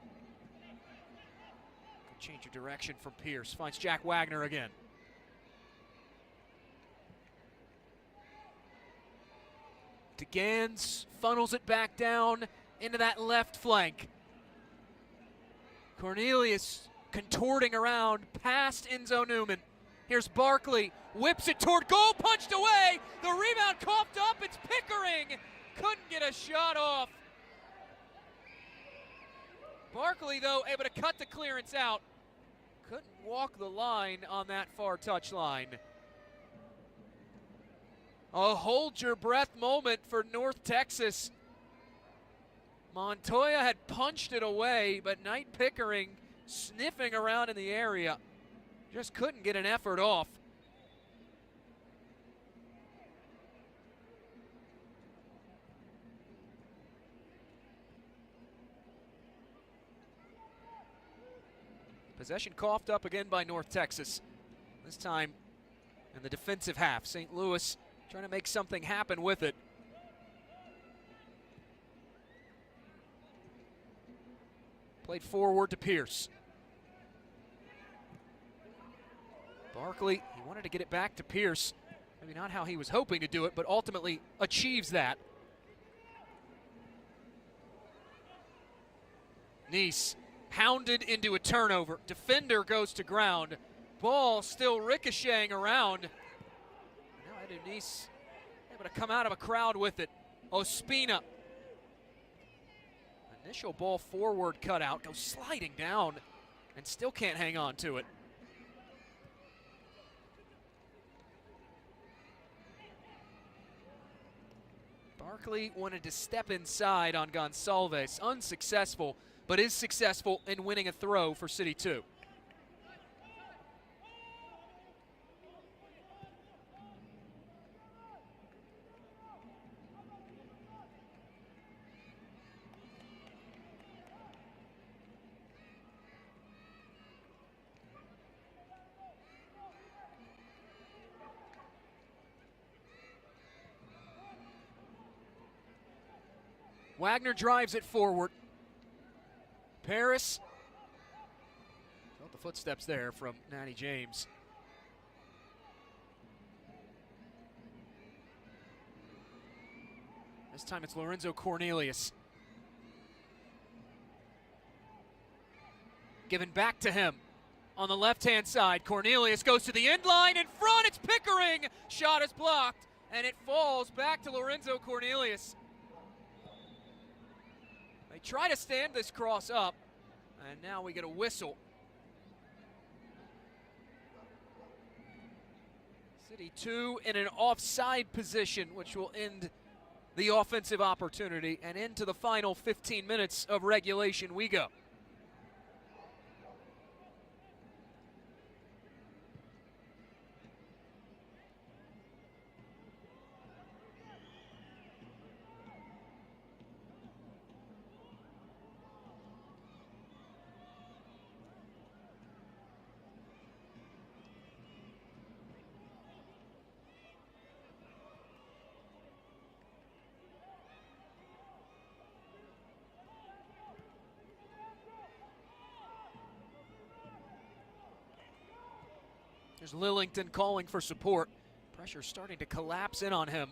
Change of direction from Pierce. Finds Jack Wagner again. DeGans funnels it back down into that left flank. Cornelius contorting around past Enzo Newman. Here's Barkley. Whips it toward goal. Punched away. The rebound coughed up. It's Pickering. Couldn't get a shot off. Barkley, though, able to cut the clearance out. Couldn't walk the line on that far touchline. A hold-your-breath moment for North Texas. Montoya had punched it away, but Knight Pickering sniffing around in the area. Just couldn't get an effort off. Possession coughed up again by North Texas. This time in the defensive half. St. Louis trying to make something happen with it. Played forward to Pierce. Barkley, he wanted to get it back to Pierce. Maybe not how he was hoping to do it, but ultimately achieves that. Nice. Pounded into a turnover. Defender goes to ground. Ball still ricocheting around. Now Edu Nice able to come out of a crowd with it. Ospina. Initial ball forward cutout, goes sliding down and still can't hang on to it. Barkley wanted to step inside on Gonçalves, unsuccessful, but is successful in winning a throw for City 2. Wagner drives it forward. Paris. Felt the footsteps there from Natty James. This time it's Lorenzo Cornelius. Given back to him on the left-hand side. Cornelius goes to the end line in front. It's Pickering. Shot is blocked, and it falls back to Lorenzo Cornelius. They try to stand this cross up, and now we get a whistle. City 2 in an offside position, which will end the offensive opportunity, and into the final 15 minutes of regulation we go. There's Lillington calling for support. Pressure starting to collapse in on him.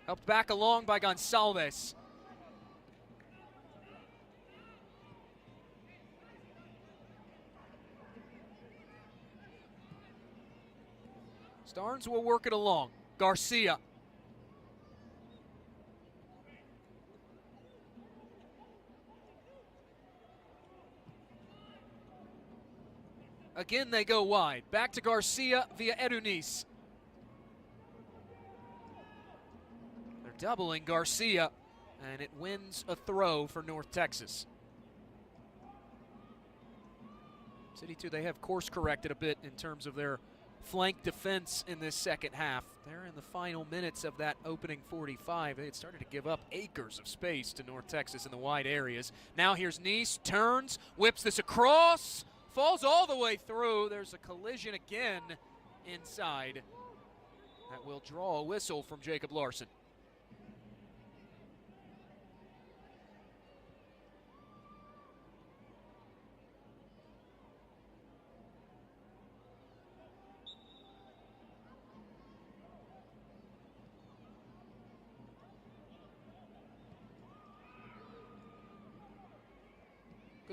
Helped back along by Gonçalves. Starnes will work it along. Garcia. Again, they go wide. Back to Garcia via Erunis. They're doubling Garcia, and it wins a throw for North Texas. City 2, they have course corrected a bit in terms of their flank defense in this second half. They're in the final minutes of that opening 45. They had started to give up acres of space to North Texas in the wide areas. Now here's Nice, turns, whips this across. Falls all the way through. There's a collision again inside. That will draw a whistle from Jacob Larson.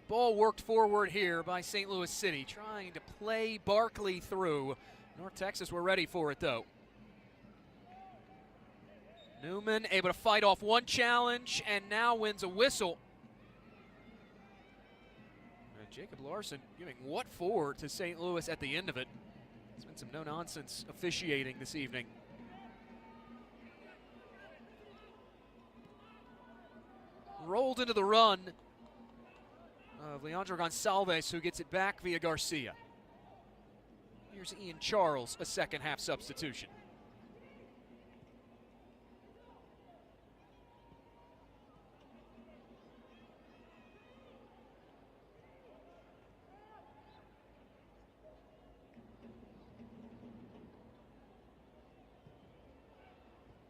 Good ball worked forward here by St. Louis City, trying to play Barkley through. North Texas were ready for it, though. Newman able to fight off one challenge and now wins a whistle. And Jacob Larson giving what for to St. Louis at the end of it. It's been some no-nonsense officiating this evening. Rolled into the run of Leandro Gonçalves, who gets it back via Garcia. Here's Ian Charles, a second half substitution.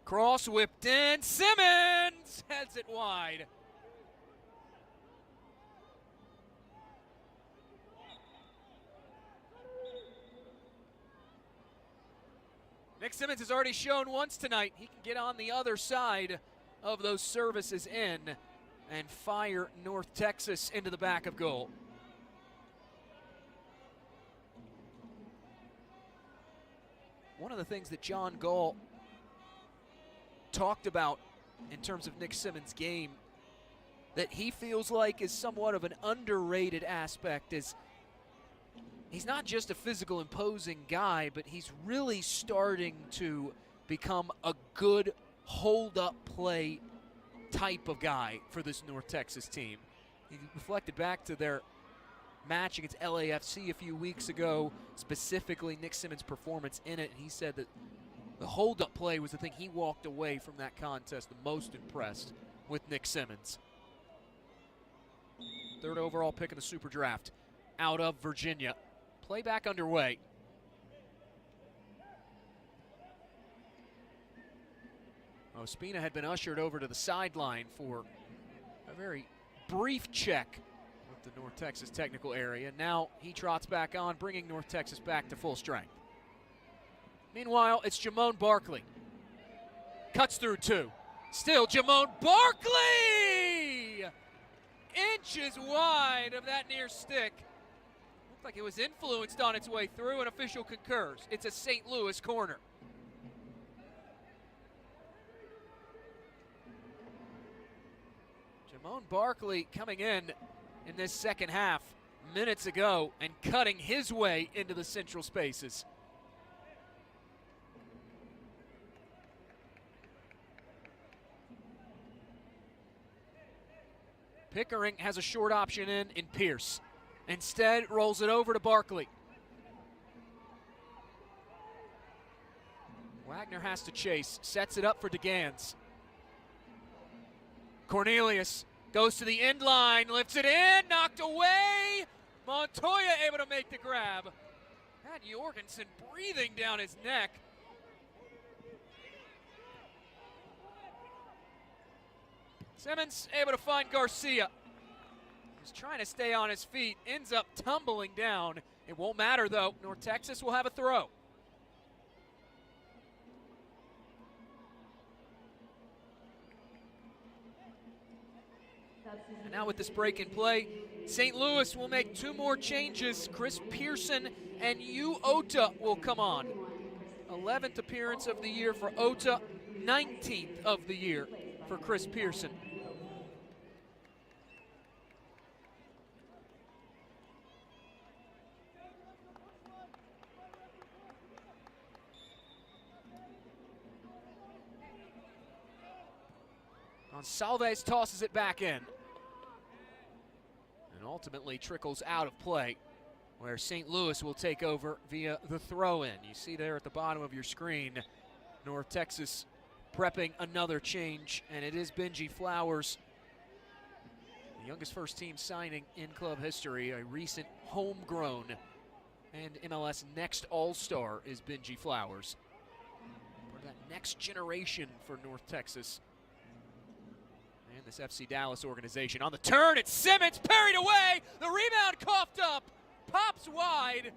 Cross whipped in, Simmons heads it wide. Nick Simmons has already shown once tonight he can get on the other side of those services in and fire North Texas into the back of goal. one of the things that John Gall talked about in terms of Nick Simmons' game that he feels like is somewhat of an underrated aspect is he's not just a physical, imposing guy, but he's really starting to become a good hold-up play type of guy for this North Texas team. He reflected back to their match against LAFC a few weeks ago, specifically Nick Simmons' performance in it. He said that the hold-up play was the thing he walked away from that contest the most impressed with Nick Simmons. Third overall pick in the Super Draft out of Virginia. Play back underway. Ospina had been ushered over to the sideline for a very brief check with the North Texas technical area. Now he trots back on, bringing North Texas back to full strength. Meanwhile, it's Jamone Barkley. Cuts through two. Still Jamone Barkley! Inches wide of that near stick. Looked like it was influenced on its way through. An official concurs. It's a St. Louis corner. Jamone Barkley coming in this second half minutes ago and cutting his way into the central spaces. Pickering has a short option in Pierce. Instead, rolls it over to Barkley. Wagner has to chase, sets it up for DeGans. Cornelius goes to the end line, lifts it in, knocked away. Montoya able to make the grab. Had Jorgensen breathing down his neck. Simmons able to find Garcia. He's trying to stay on his feet, ends up tumbling down. It won't matter though. North Texas will have a throw. And now with this break in play, St. Louis will make two more changes. Chris Pearson and Yu Ota will come on. 11th appearance of the year for Ota, 19th of the year for Chris Pearson. Gonsalves tosses it back in. And ultimately trickles out of play, where St. Louis will take over via the throw-in. You see there at the bottom of your screen, North Texas prepping another change, and it is Benji Flowers, the youngest first-team signing in club history, a recent homegrown and MLS next All-Star is Benji Flowers. For that next generation for North Texas. And this FC Dallas organization. On the turn, it's Simmons, parried away, the rebound coughed up, pops wide.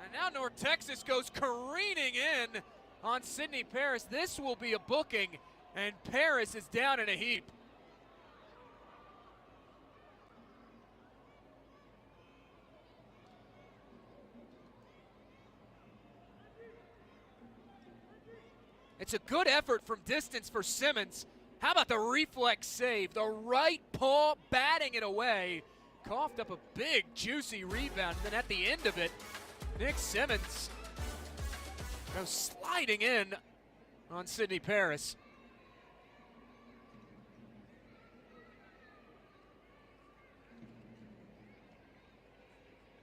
And now North Texas goes careening in on Sidney Paris. This will be a booking, and Paris is down in a heap. It's a good effort from distance for Simmons. How about the reflex save? The right paw batting it away. Coughed up a big, juicy rebound. And then at the end of it, Nick Simmons goes sliding in on Sidney Paris.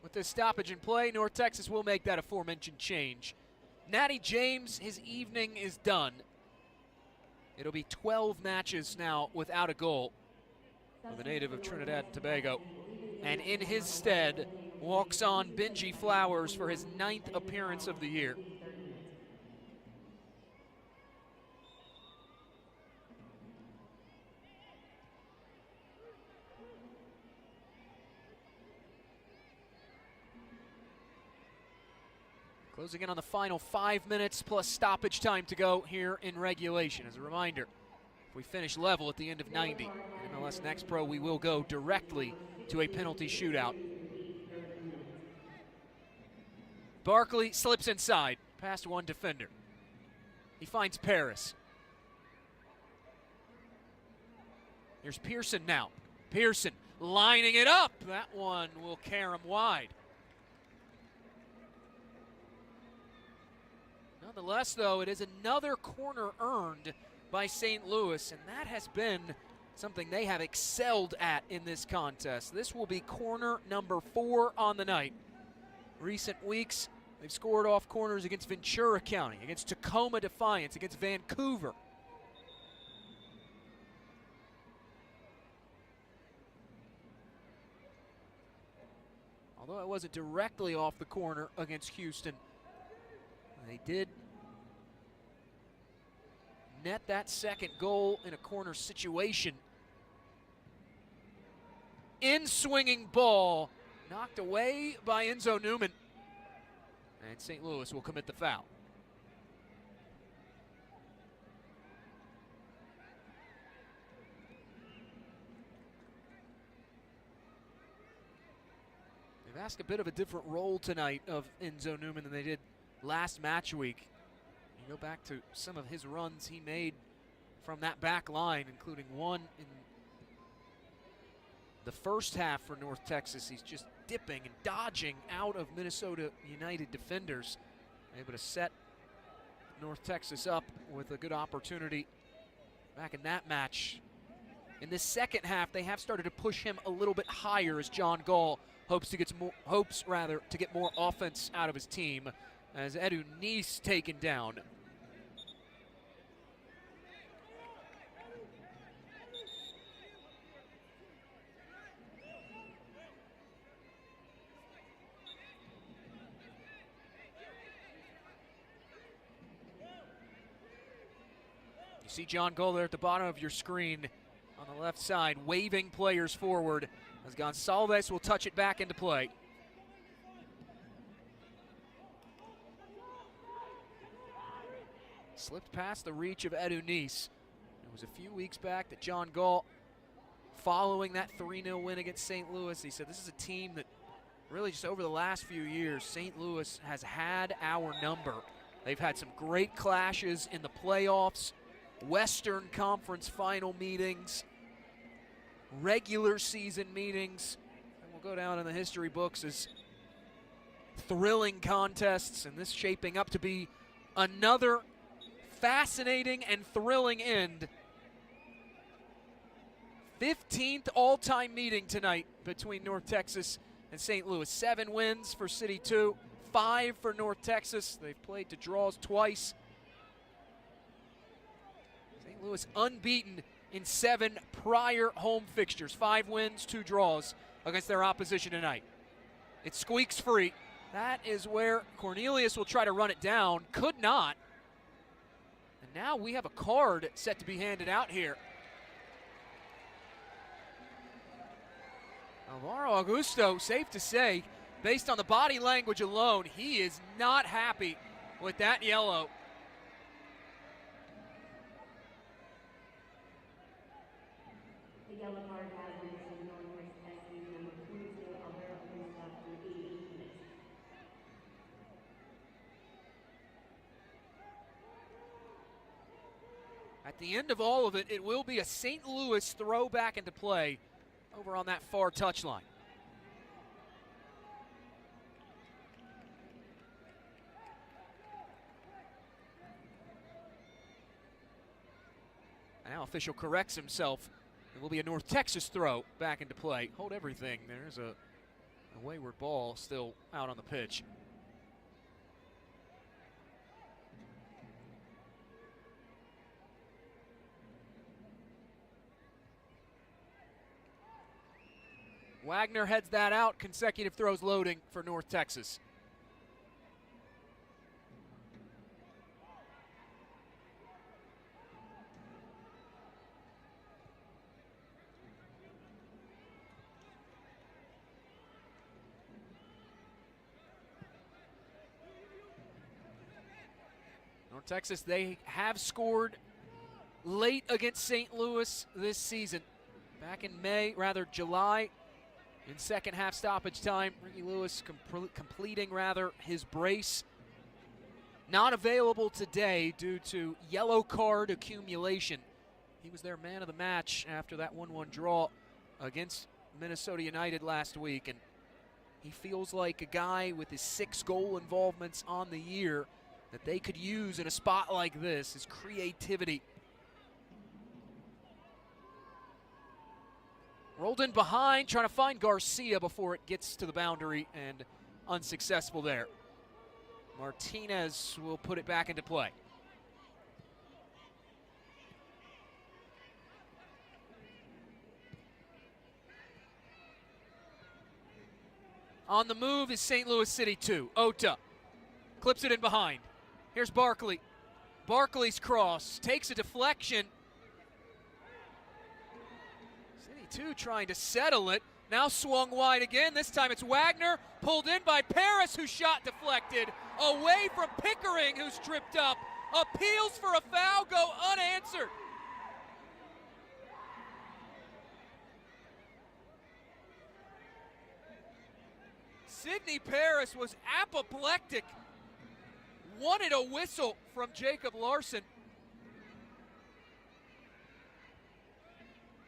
With this stoppage in play, North Texas will make that aforementioned change. Natty James, his evening is done. It'll be 12 matches now without a goal for the native of Trinidad and Tobago. And in his stead, walks on Benji Flowers for his 9th appearance of the year. Closing in on the final 5 minutes plus stoppage time to go here in regulation. As a reminder, if we finish level at the end of 90, in MLS Next Pro, we will go directly to a penalty shootout. Barkley slips inside, past one defender. He finds Paris. Here's Pearson now. Pearson lining it up. That one will carry him wide. Nonetheless, though, it is another corner earned by St. Louis, and that has been something they have excelled at in this contest. This will be corner number 4 on the night. Recent weeks, they've scored off corners against Ventura County, against Tacoma Defiance, against Vancouver. Although it wasn't directly off the corner against Houston, they did net that second goal in a corner situation. In-swinging ball, knocked away by Enzo Newman. And St. Louis will commit the foul. They've asked a bit of a different role tonight of Enzo Newman than they did last match week. You go back to some of his runs he made from that back line, including one in the first half for North Texas. He's just dipping and dodging out of Minnesota United defenders, able to set North Texas up with a good opportunity back in that match. In the second half, they have started to push him a little bit higher as John Gall hopes to get more offense out of his team, as Edu Nice taken down. You see John Gall there at the bottom of your screen on the left side, waving players forward as Gonçalves will touch it back into play. Slipped past the reach of Edu Nice. It was a few weeks back that John Gall, following that 3-0 win against St. Louis, he said this is a team that really just over the last few years, St. Louis has had our number. They've had some great clashes in the playoffs, Western Conference final meetings, regular season meetings, and will go down in the history books as thrilling contests, and this shaping up to be another fascinating and thrilling end. 15th all-time meeting tonight between North Texas and St. Louis. 7 wins for CITY2, 5 for North Texas. They've played to draws twice. St. Louis unbeaten in 7 prior home fixtures. 5 wins, 2 draws against their opposition tonight. It squeaks free. That is where Cornelius will try to run it down. Could not. And now we have a card set to be handed out here. Alvaro Augusto, safe to say, based on the body language alone, he is not happy with that yellow. The yellow card has been issued Northwest Texas number 22, Alvaro Augusto, for 88 minutes. At the end of all of it, it will be a St. Louis throw back into play over on that far touchline. Now official corrects himself. It will be a North Texas throw back into play. Hold everything. There's a wayward ball still out on the pitch. Wagner heads that out. Consecutive throws loading for North Texas. North Texas, they have scored late against St. Louis this season. Back in July, In second half stoppage time, Ricky Lewis completing his brace. Not available today due to yellow card accumulation. He was their man of the match after that 1-1 draw against Minnesota United last week, and he feels like a guy with his 6 goal involvements on the year that they could use in a spot like this, his creativity. Rolled in behind, trying to find Garcia before it gets to the boundary, and unsuccessful there. Martinez will put it back into play. On the move is St. Louis City 2. Ota clips it in behind. Here's Barkley. Barkley's cross takes a deflection. City 2 trying to settle it. Now swung wide again. This time it's Wagner, pulled in by Paris, whose shot deflected. Away from Pickering, who's tripped up. Appeals for a foul go unanswered. Sidney Paris was apoplectic. Wanted a whistle from Jacob Larson.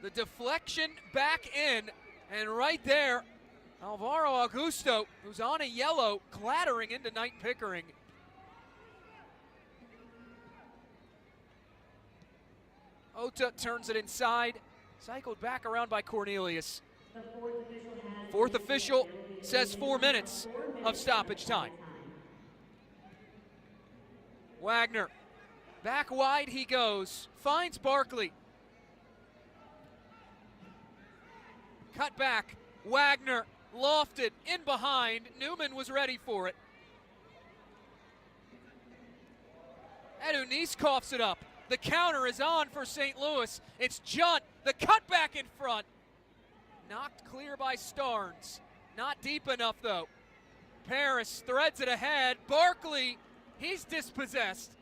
The deflection back in, and right there, Alvaro Augusto, who's on a yellow, clattering into Knight Pickering. Ota turns it inside, cycled back around by Cornelius. Fourth official says 4 minutes of stoppage time. Wagner, back wide he goes, finds Barkley. Cut back, Wagner lofted in behind. Newman was ready for it. Edu coughs it up. The counter is on for St. Louis. It's Junt, the cutback in front. Knocked clear by Starnes. Not deep enough though. Paris threads it ahead. Barkley, he's dispossessed.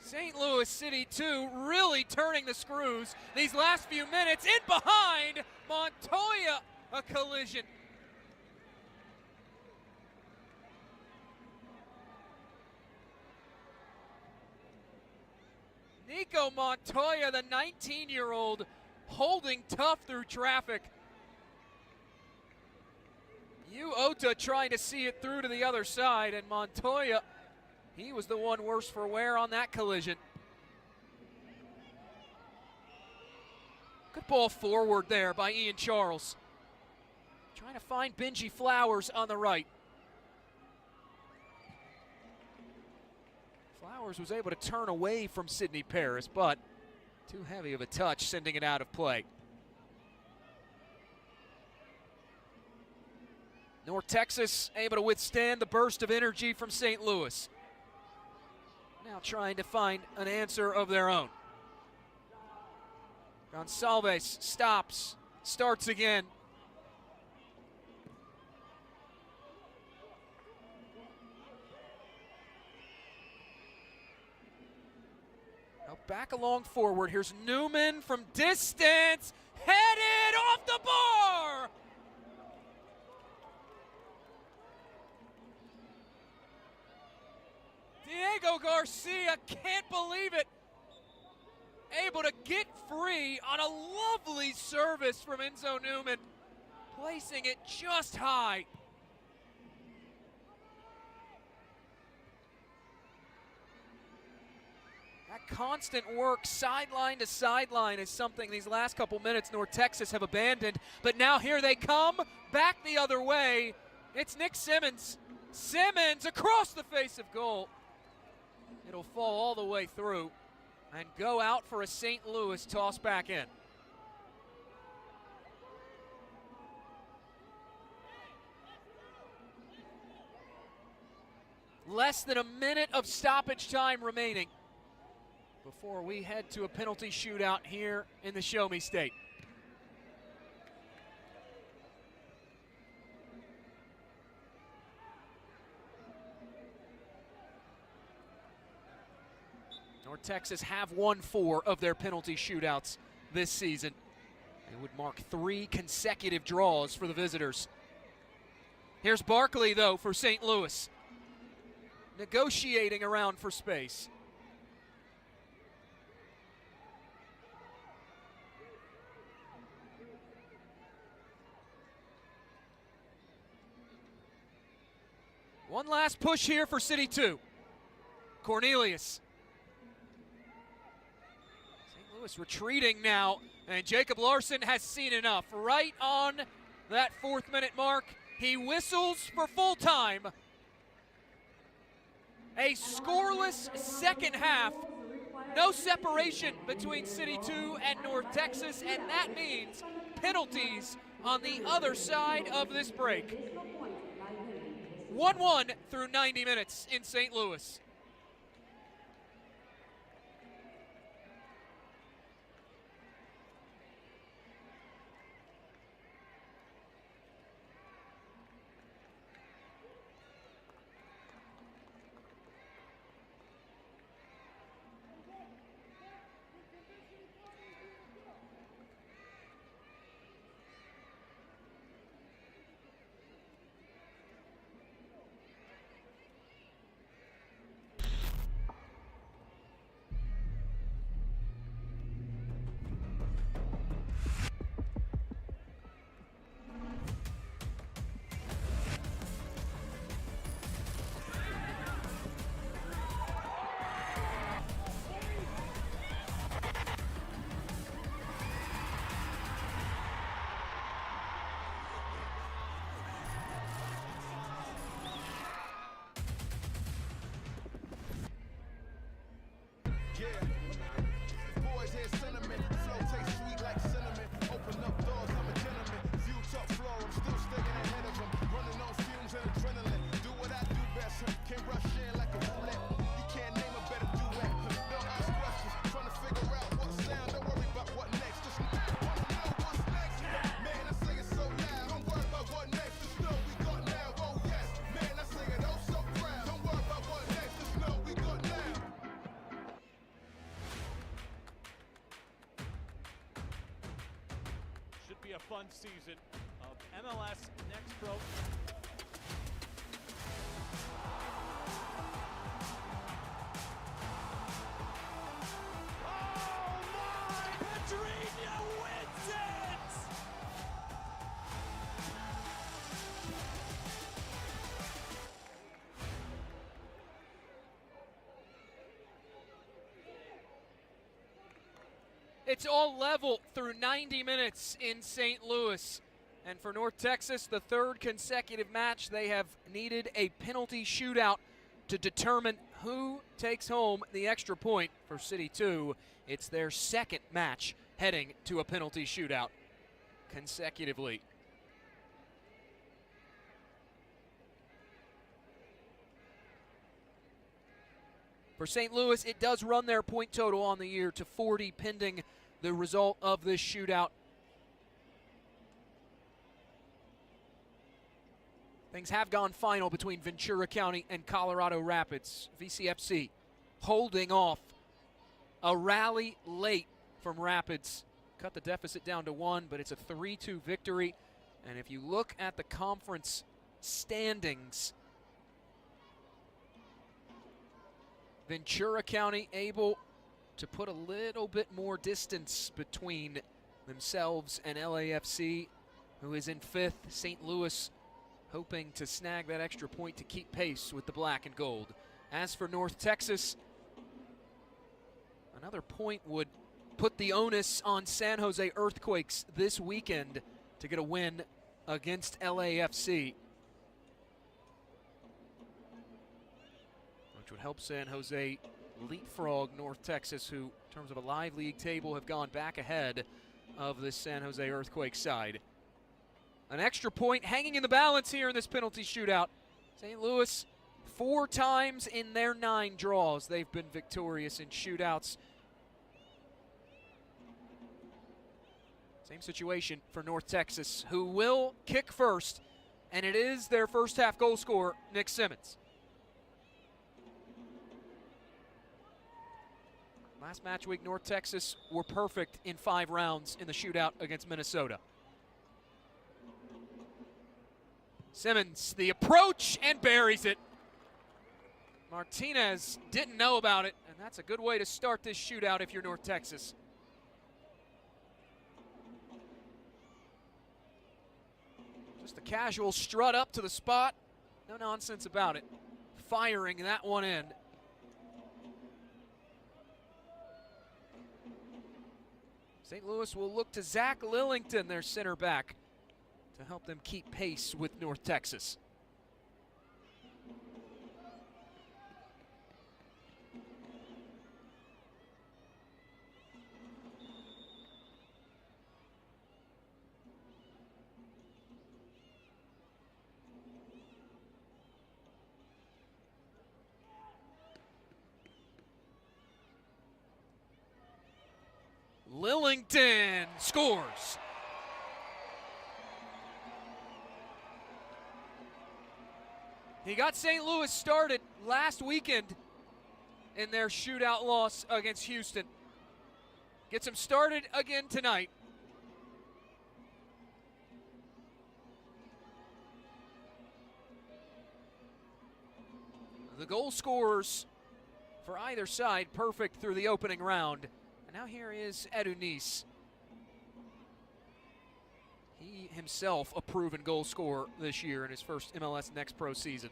St. Louis City 2 really turning the screws these last few minutes. In behind, Montoya, a collision. Nico Montoya, the 19-year-old, holding tough through traffic. Ota trying to see it through to the other side, and Montoya, he was the one worse for wear on that collision. Good ball forward there by Ian Charles. Trying to find Benji Flowers on the right. Flowers was able to turn away from Sidney Paris, but too heavy of a touch, sending it out of play. North Texas able to withstand the burst of energy from St. Louis. Now trying to find an answer of their own. Gonçalves stops, starts again. Now back along forward. Here's Newman from distance. Headed off the bar. Diego Garcia, can't believe it. Able to get free on a lovely service from Enzo Newman, placing it just high. That constant work sideline to sideline is something these last couple minutes North Texas have abandoned, but now here they come, back the other way. It's Nick Simmons. Simmons across the face of goal. It'll fall all the way through and go out for a St. Louis toss back in. Less than a minute of stoppage time remaining before we head to a penalty shootout here in the Show Me State. North Texas have won 4 of their penalty shootouts this season. It would mark 3 consecutive draws for the visitors. Here's Barkley, though, for St. Louis, negotiating around for space. One last push here for City 2. Cornelius. St. Louis retreating now, and Jacob Larson has seen enough. Right on that 4th minute mark, he whistles for full time. A scoreless second half. No separation between City 2 and North Texas, and that means penalties on the other side of this break. 1-1 through 90 minutes in St. Louis. Boys hear cinnamon, flow tastes sweet like cinnamon. Open up doors, I'm a gentleman. View top floor, I'm still sticking ahead of them. Running on fumes and adrenaline. Do what I do best, can't rush in like a roulette. You can't name a better duet. Don't ask questions, trying to figure out what sound. Don't worry about what next, just wanna know what's next. Man, I say it so loud. Don't worry about what next, just know we got now. Oh yes, man, I say it oh so proud. Don't worry about what next, just know we got now. Should be a fun season of MLS Next Pro. Oh my! Pedrinho wins it! It's all level through 90 minutes in St. Louis. And for North Texas, the 3rd consecutive match, they have needed a penalty shootout to determine who takes home the extra point. For City 2, it's their 2nd match heading to a penalty shootout consecutively. For St. Louis, it does run their point total on the year to 40, pending the result of this shootout. Things have gone final between Ventura County and Colorado Rapids. VCFC holding off a rally late from Rapids. Cut the deficit down to 1, but it's a 3-2 victory. And if you look at the conference standings, Ventura County able to put a little bit more distance between themselves and LAFC, who is in 5th. St. Louis hoping to snag that extra point to keep pace with the black and gold. As for North Texas, another point would put the onus on San Jose Earthquakes this weekend to get a win against LAFC, which would help San Jose leapfrog North Texas, who, in terms of a live league table, have gone back ahead of this San Jose Earthquake side. An extra point hanging in the balance here in this penalty shootout. St. Louis, 4 times in their 9 draws, they've been victorious in shootouts. Same situation for North Texas, who will kick first, and it is their first half goal scorer, Nick Simmons. Last match week, North Texas were perfect in 5 rounds in the shootout against Minnesota. Simmons, the approach, and buries it. Martinez didn't know about it, and that's a good way to start this shootout if you're North Texas. Just a casual strut up to the spot. No nonsense about it. Firing that one in. St. Louis will look to Zach Lillington, their center back, to help them keep pace with North Texas. Lillington scores. He got St. Louis started last weekend in their shootout loss against Houston. Gets him started again tonight. The goal scorers for either side perfect through the opening round. And now here is Edonis. He himself a proven goal scorer this year in his first MLS Next Pro season.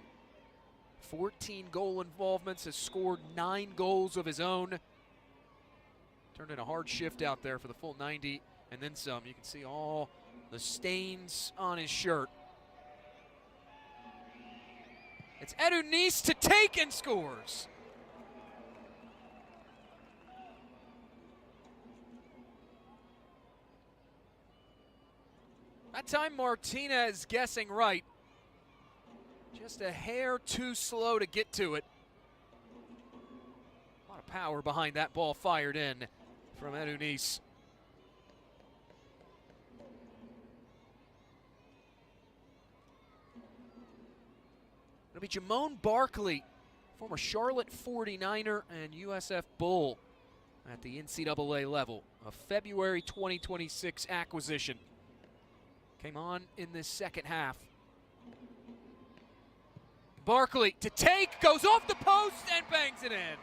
14 goal involvements, has scored 9 goals of his own. Turned in a hard shift out there for the full 90 and then some. You can see all the stains on his shirt. It's Edonis to take and scores. That time Martinez guessing right. Just a hair too slow to get to it. A lot of power behind that ball fired in from Edonis. It'll be Jamone Barkley, former Charlotte 49er and USF Bull at the NCAA level. A February 2026 acquisition. Came on in this second half. Barkley to take, goes off the post and bangs it in.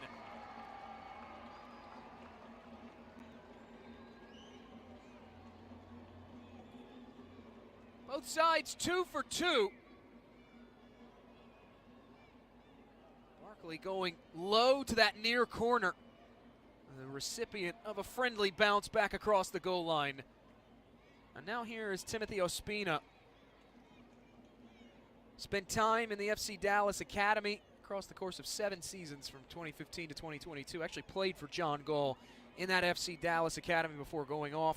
Both sides 2 for 2. Barkley going low to that near corner. The recipient of a friendly bounce back across the goal line. And now here is Timothy Ospina. Spent time in the FC Dallas Academy across the course of 7 seasons from 2015 to 2022. Actually played for John Gall in that FC Dallas Academy before going off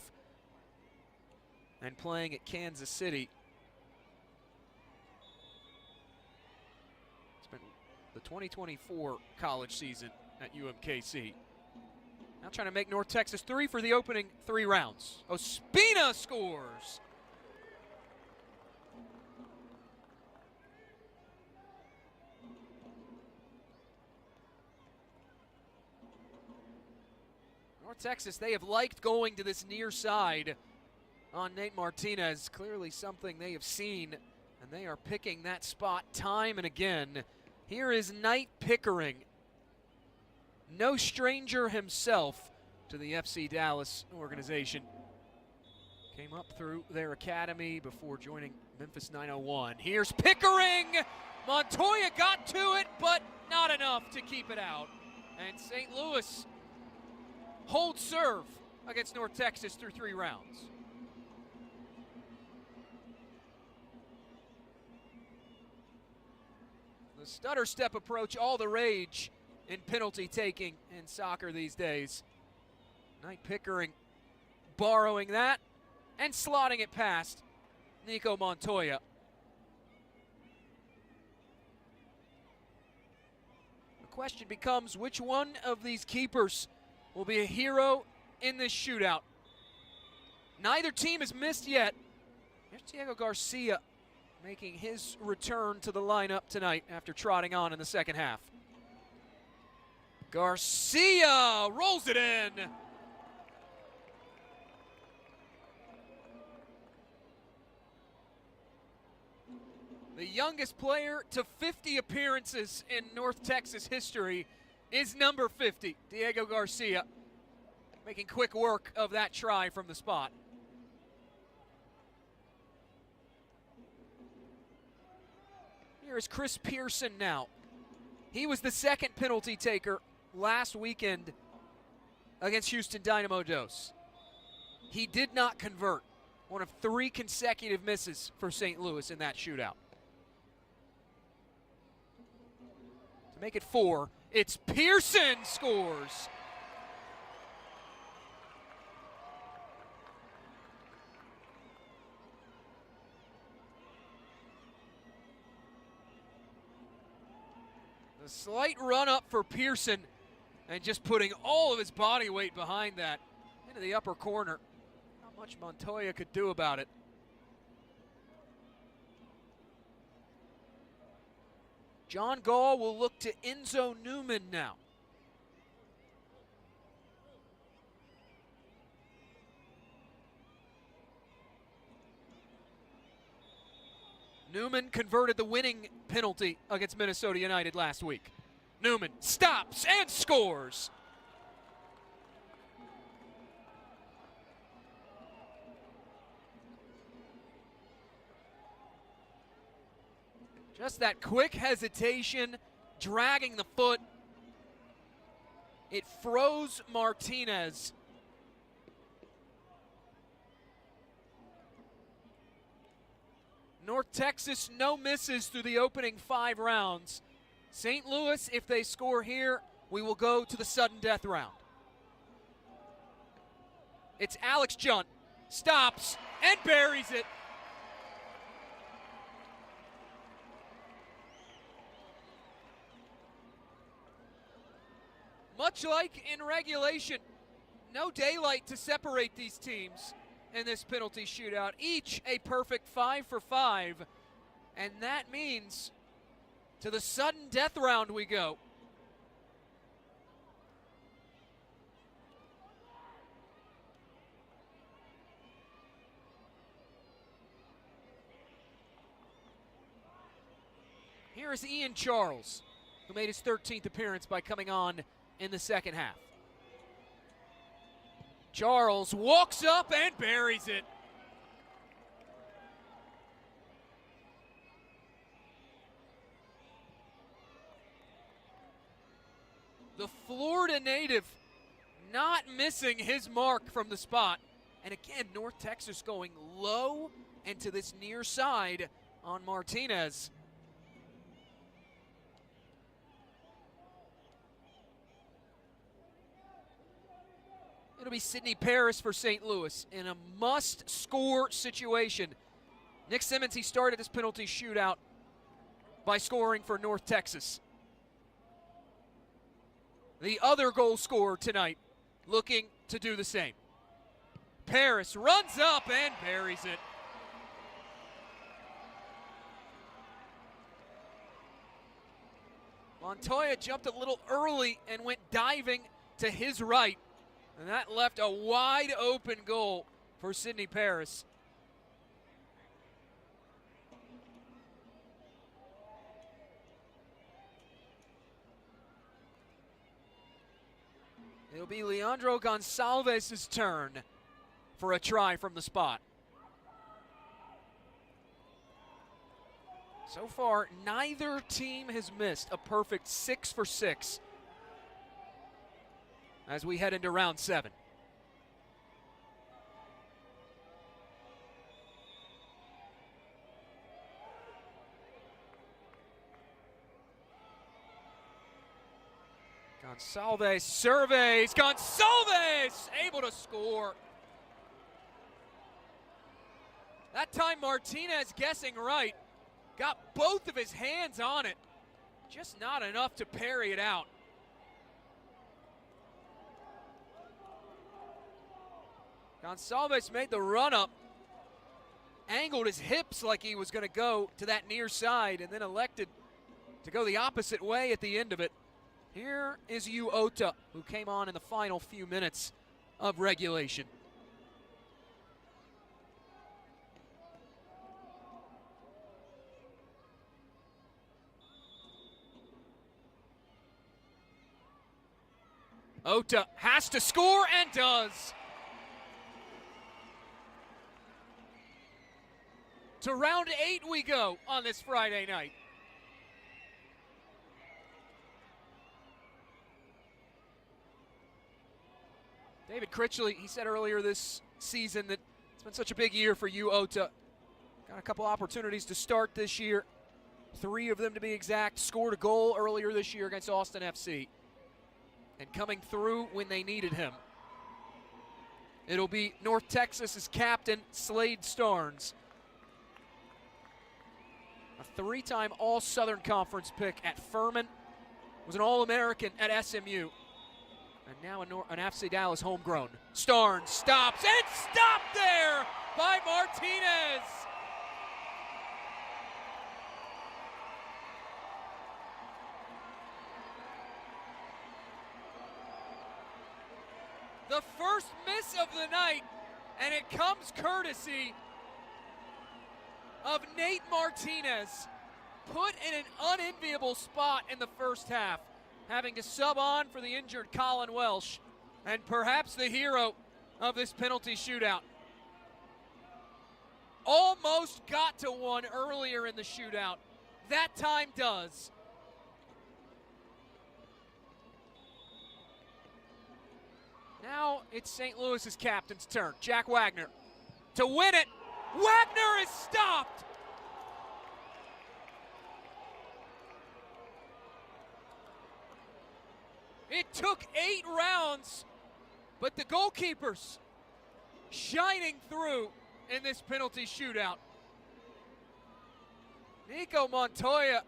and playing at Kansas City. Spent the 2024 college season at UMKC. Now trying to make North Texas 3 for the opening 3 rounds. Ospina scores. North Texas, they have liked going to this near side on Nate Martinez. Clearly something they have seen, and they are picking that spot time and again. Here is Knight Pickering. No stranger himself to the FC Dallas organization. Came up through their academy before joining Memphis 901. Here's Pickering! Montoya got to it, but not enough to keep it out. And St. Louis holds serve against North Texas through 3 rounds. The stutter step approach, all the rage in penalty taking in soccer these days. Knight Pickering borrowing that and slotting it past Nico Montoya. The question becomes, which one of these keepers will be a hero in this shootout? Neither team has missed yet. Here's Diego Garcia making his return to the lineup tonight after trotting on in the second half. Garcia rolls it in. The youngest player to 50 appearances in North Texas history is number 50, Diego Garcia, making quick work of that try from the spot. Here is Chris Pearson now. He was the second penalty taker last weekend against Houston Dynamo Dos. He did not convert, one of 3 consecutive misses for St. Louis in that shootout. To make it 4, it's Pearson scores. A slight run up for Pearson and just putting all of his body weight behind that into the upper corner. Not much Montoya could do about it. John Gall will look to Enzo Newman now. Newman converted the winning penalty against Minnesota United last week. Newman stops and scores. Just that quick hesitation, dragging the foot. It froze Martinez. North Texas, no misses through the opening 5 rounds. St. Louis, if they score here, we will go to the sudden death round. It's Alex Junt, stops and buries it. Much like in regulation, no daylight to separate these teams in this penalty shootout. Each a perfect 5 for 5, and that means to the sudden death round we go. Here is Ian Charles, who made his 13th appearance by coming on in the second half. Charles walks up and buries it. The Florida native not missing his mark from the spot. And again, North Texas going low and to this near side on Martinez. It'll be Sidney Paris for St. Louis in a must-score situation. Nick Simmons, he started this penalty shootout by scoring for North Texas. The other goal scorer tonight looking to do the same. Paris runs up and buries it. Montoya jumped a little early and went diving to his right. And that left a wide open goal for Sidney Paris. It'll be Leandro Gonçalves' turn for a try from the spot. So far, neither team has missed a perfect 6 for 6 as we head into round 7. Gonçalves surveys. Gonçalves able to score. That time Martinez guessing right. Got both of his hands on it. Just not enough to parry it out. Gonçalves made the run-up, angled his hips like he was going to go to that near side, and then elected to go the opposite way at the end of it. Here is Yu Ota, who came on in the final few minutes of regulation. Ota has to score and does. To round 8 we go on this Friday night. David Critchley, he said earlier this season that it's been such a big year for Yu Ota. Got a couple opportunities to start this year. 3 of them to be exact. Scored a goal earlier this year against Austin FC. And coming through when they needed him. It'll be North Texas's captain, Slade Starnes. A 3-time All-Southern Conference pick at Furman. Was an All-American at SMU. And now an FC Dallas homegrown. Starnes stops and stopped there by Martinez. The first miss of the night, and it comes courtesy of Nate Martinez, put in an unenviable spot in the first half, having to sub on for the injured Colin Welsh, and perhaps the hero of this penalty shootout. Almost got to one earlier in the shootout. That time does. Now it's St. Louis's captain's turn. Jack Wagner to win it. Wagner is stopped. It took 8 rounds, but the goalkeepers shining through in this penalty shootout. Nico Montoya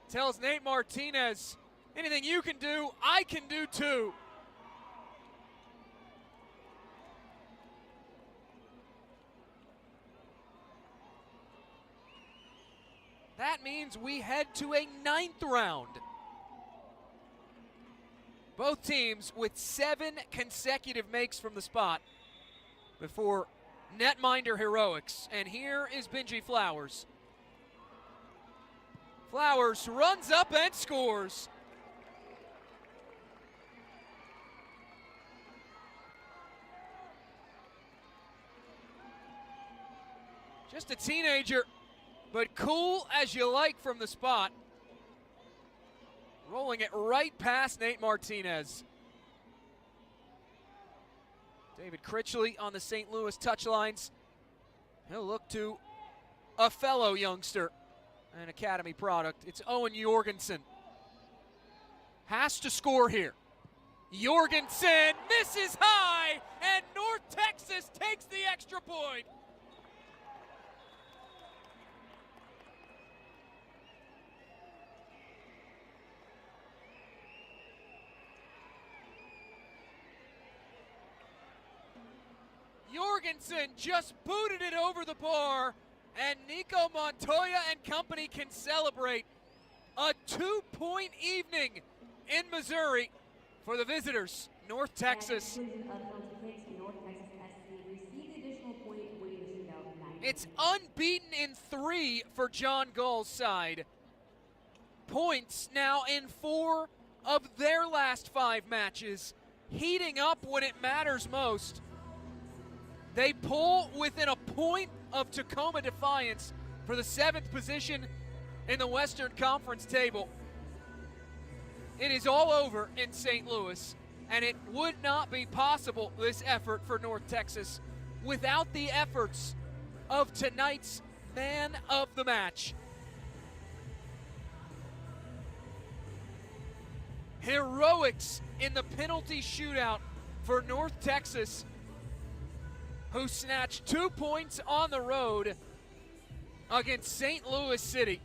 tells Nate Martinez, anything you can do, I can do too. That means we head to a 9th round. Both teams with 7 consecutive makes from the spot before netminder heroics. And here is Benji Flowers. Flowers runs up and scores. Just a teenager, but cool as you like from the spot. Rolling it right past Nate Martinez. David Critchley on the St. Louis touchlines. He'll look to a fellow youngster, an academy product. It's Owen Jorgensen. Has to score here. Jorgensen misses high, and North Texas takes the extra point. Jorgensen just booted it over the bar, and Nico Montoya and company can celebrate a 2-point evening in Missouri for the visitors, North Texas. It's unbeaten in 3 for John Gull's side. Points now in 4 of their last 5 matches, heating up when it matters most. They pull within a point of Tacoma Defiance for the 7th position in the Western Conference table. It is all over in St. Louis, and it would not be possible, this effort for North Texas, without the efforts of tonight's man of the match. Heroics in the penalty shootout for North Texas, who snatched 2 points on the road against St. Louis City.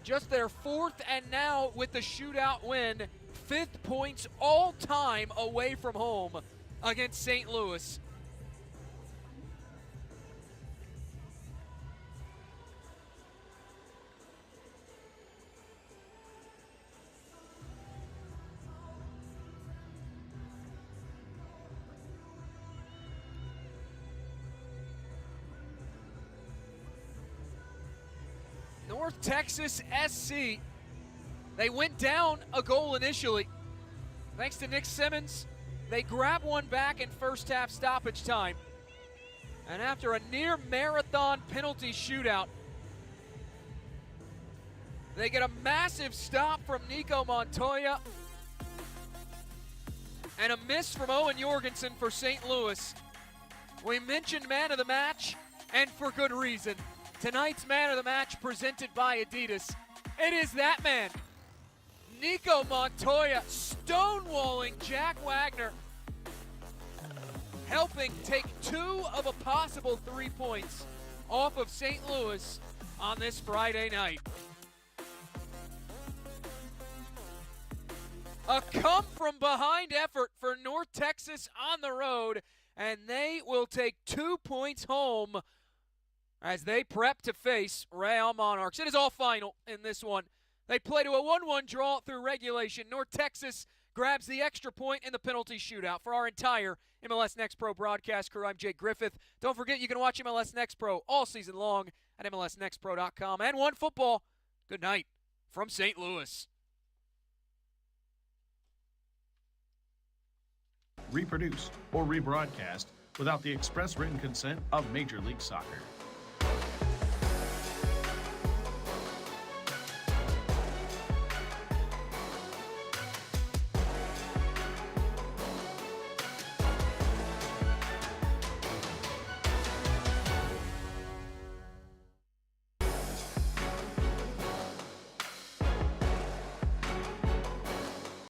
Just their 4th, and now with the shootout win, 5th points all time away from home against St. Louis. North Texas SC. They went down a goal initially. Thanks to Nick Simmons, they grab one back in first half stoppage time. And after a near marathon penalty shootout, they get a massive stop from Nico Montoya and a miss from Owen Jorgensen for St. Louis. We mentioned man of the match, and for good reason. Tonight's man of the match presented by Adidas. It is that man, Nico Montoya, stonewalling Jack Wagner, helping take 2 of a possible 3 points off of St. Louis on this Friday night. A come-from-behind effort for North Texas on the road, and they will take 2 points home as they prep to face Real Monarchs. It is all final in this one. They play to a 1-1 draw through regulation. North Texas grabs the extra point in the penalty shootout. For our entire MLS Next Pro broadcast crew, I'm Jake Griffith. Don't forget you can watch MLS Next Pro all season long at MLSNextPro.com. And OneFootball, good night from St. Louis. Reproduced or rebroadcast without the express written consent of Major League Soccer.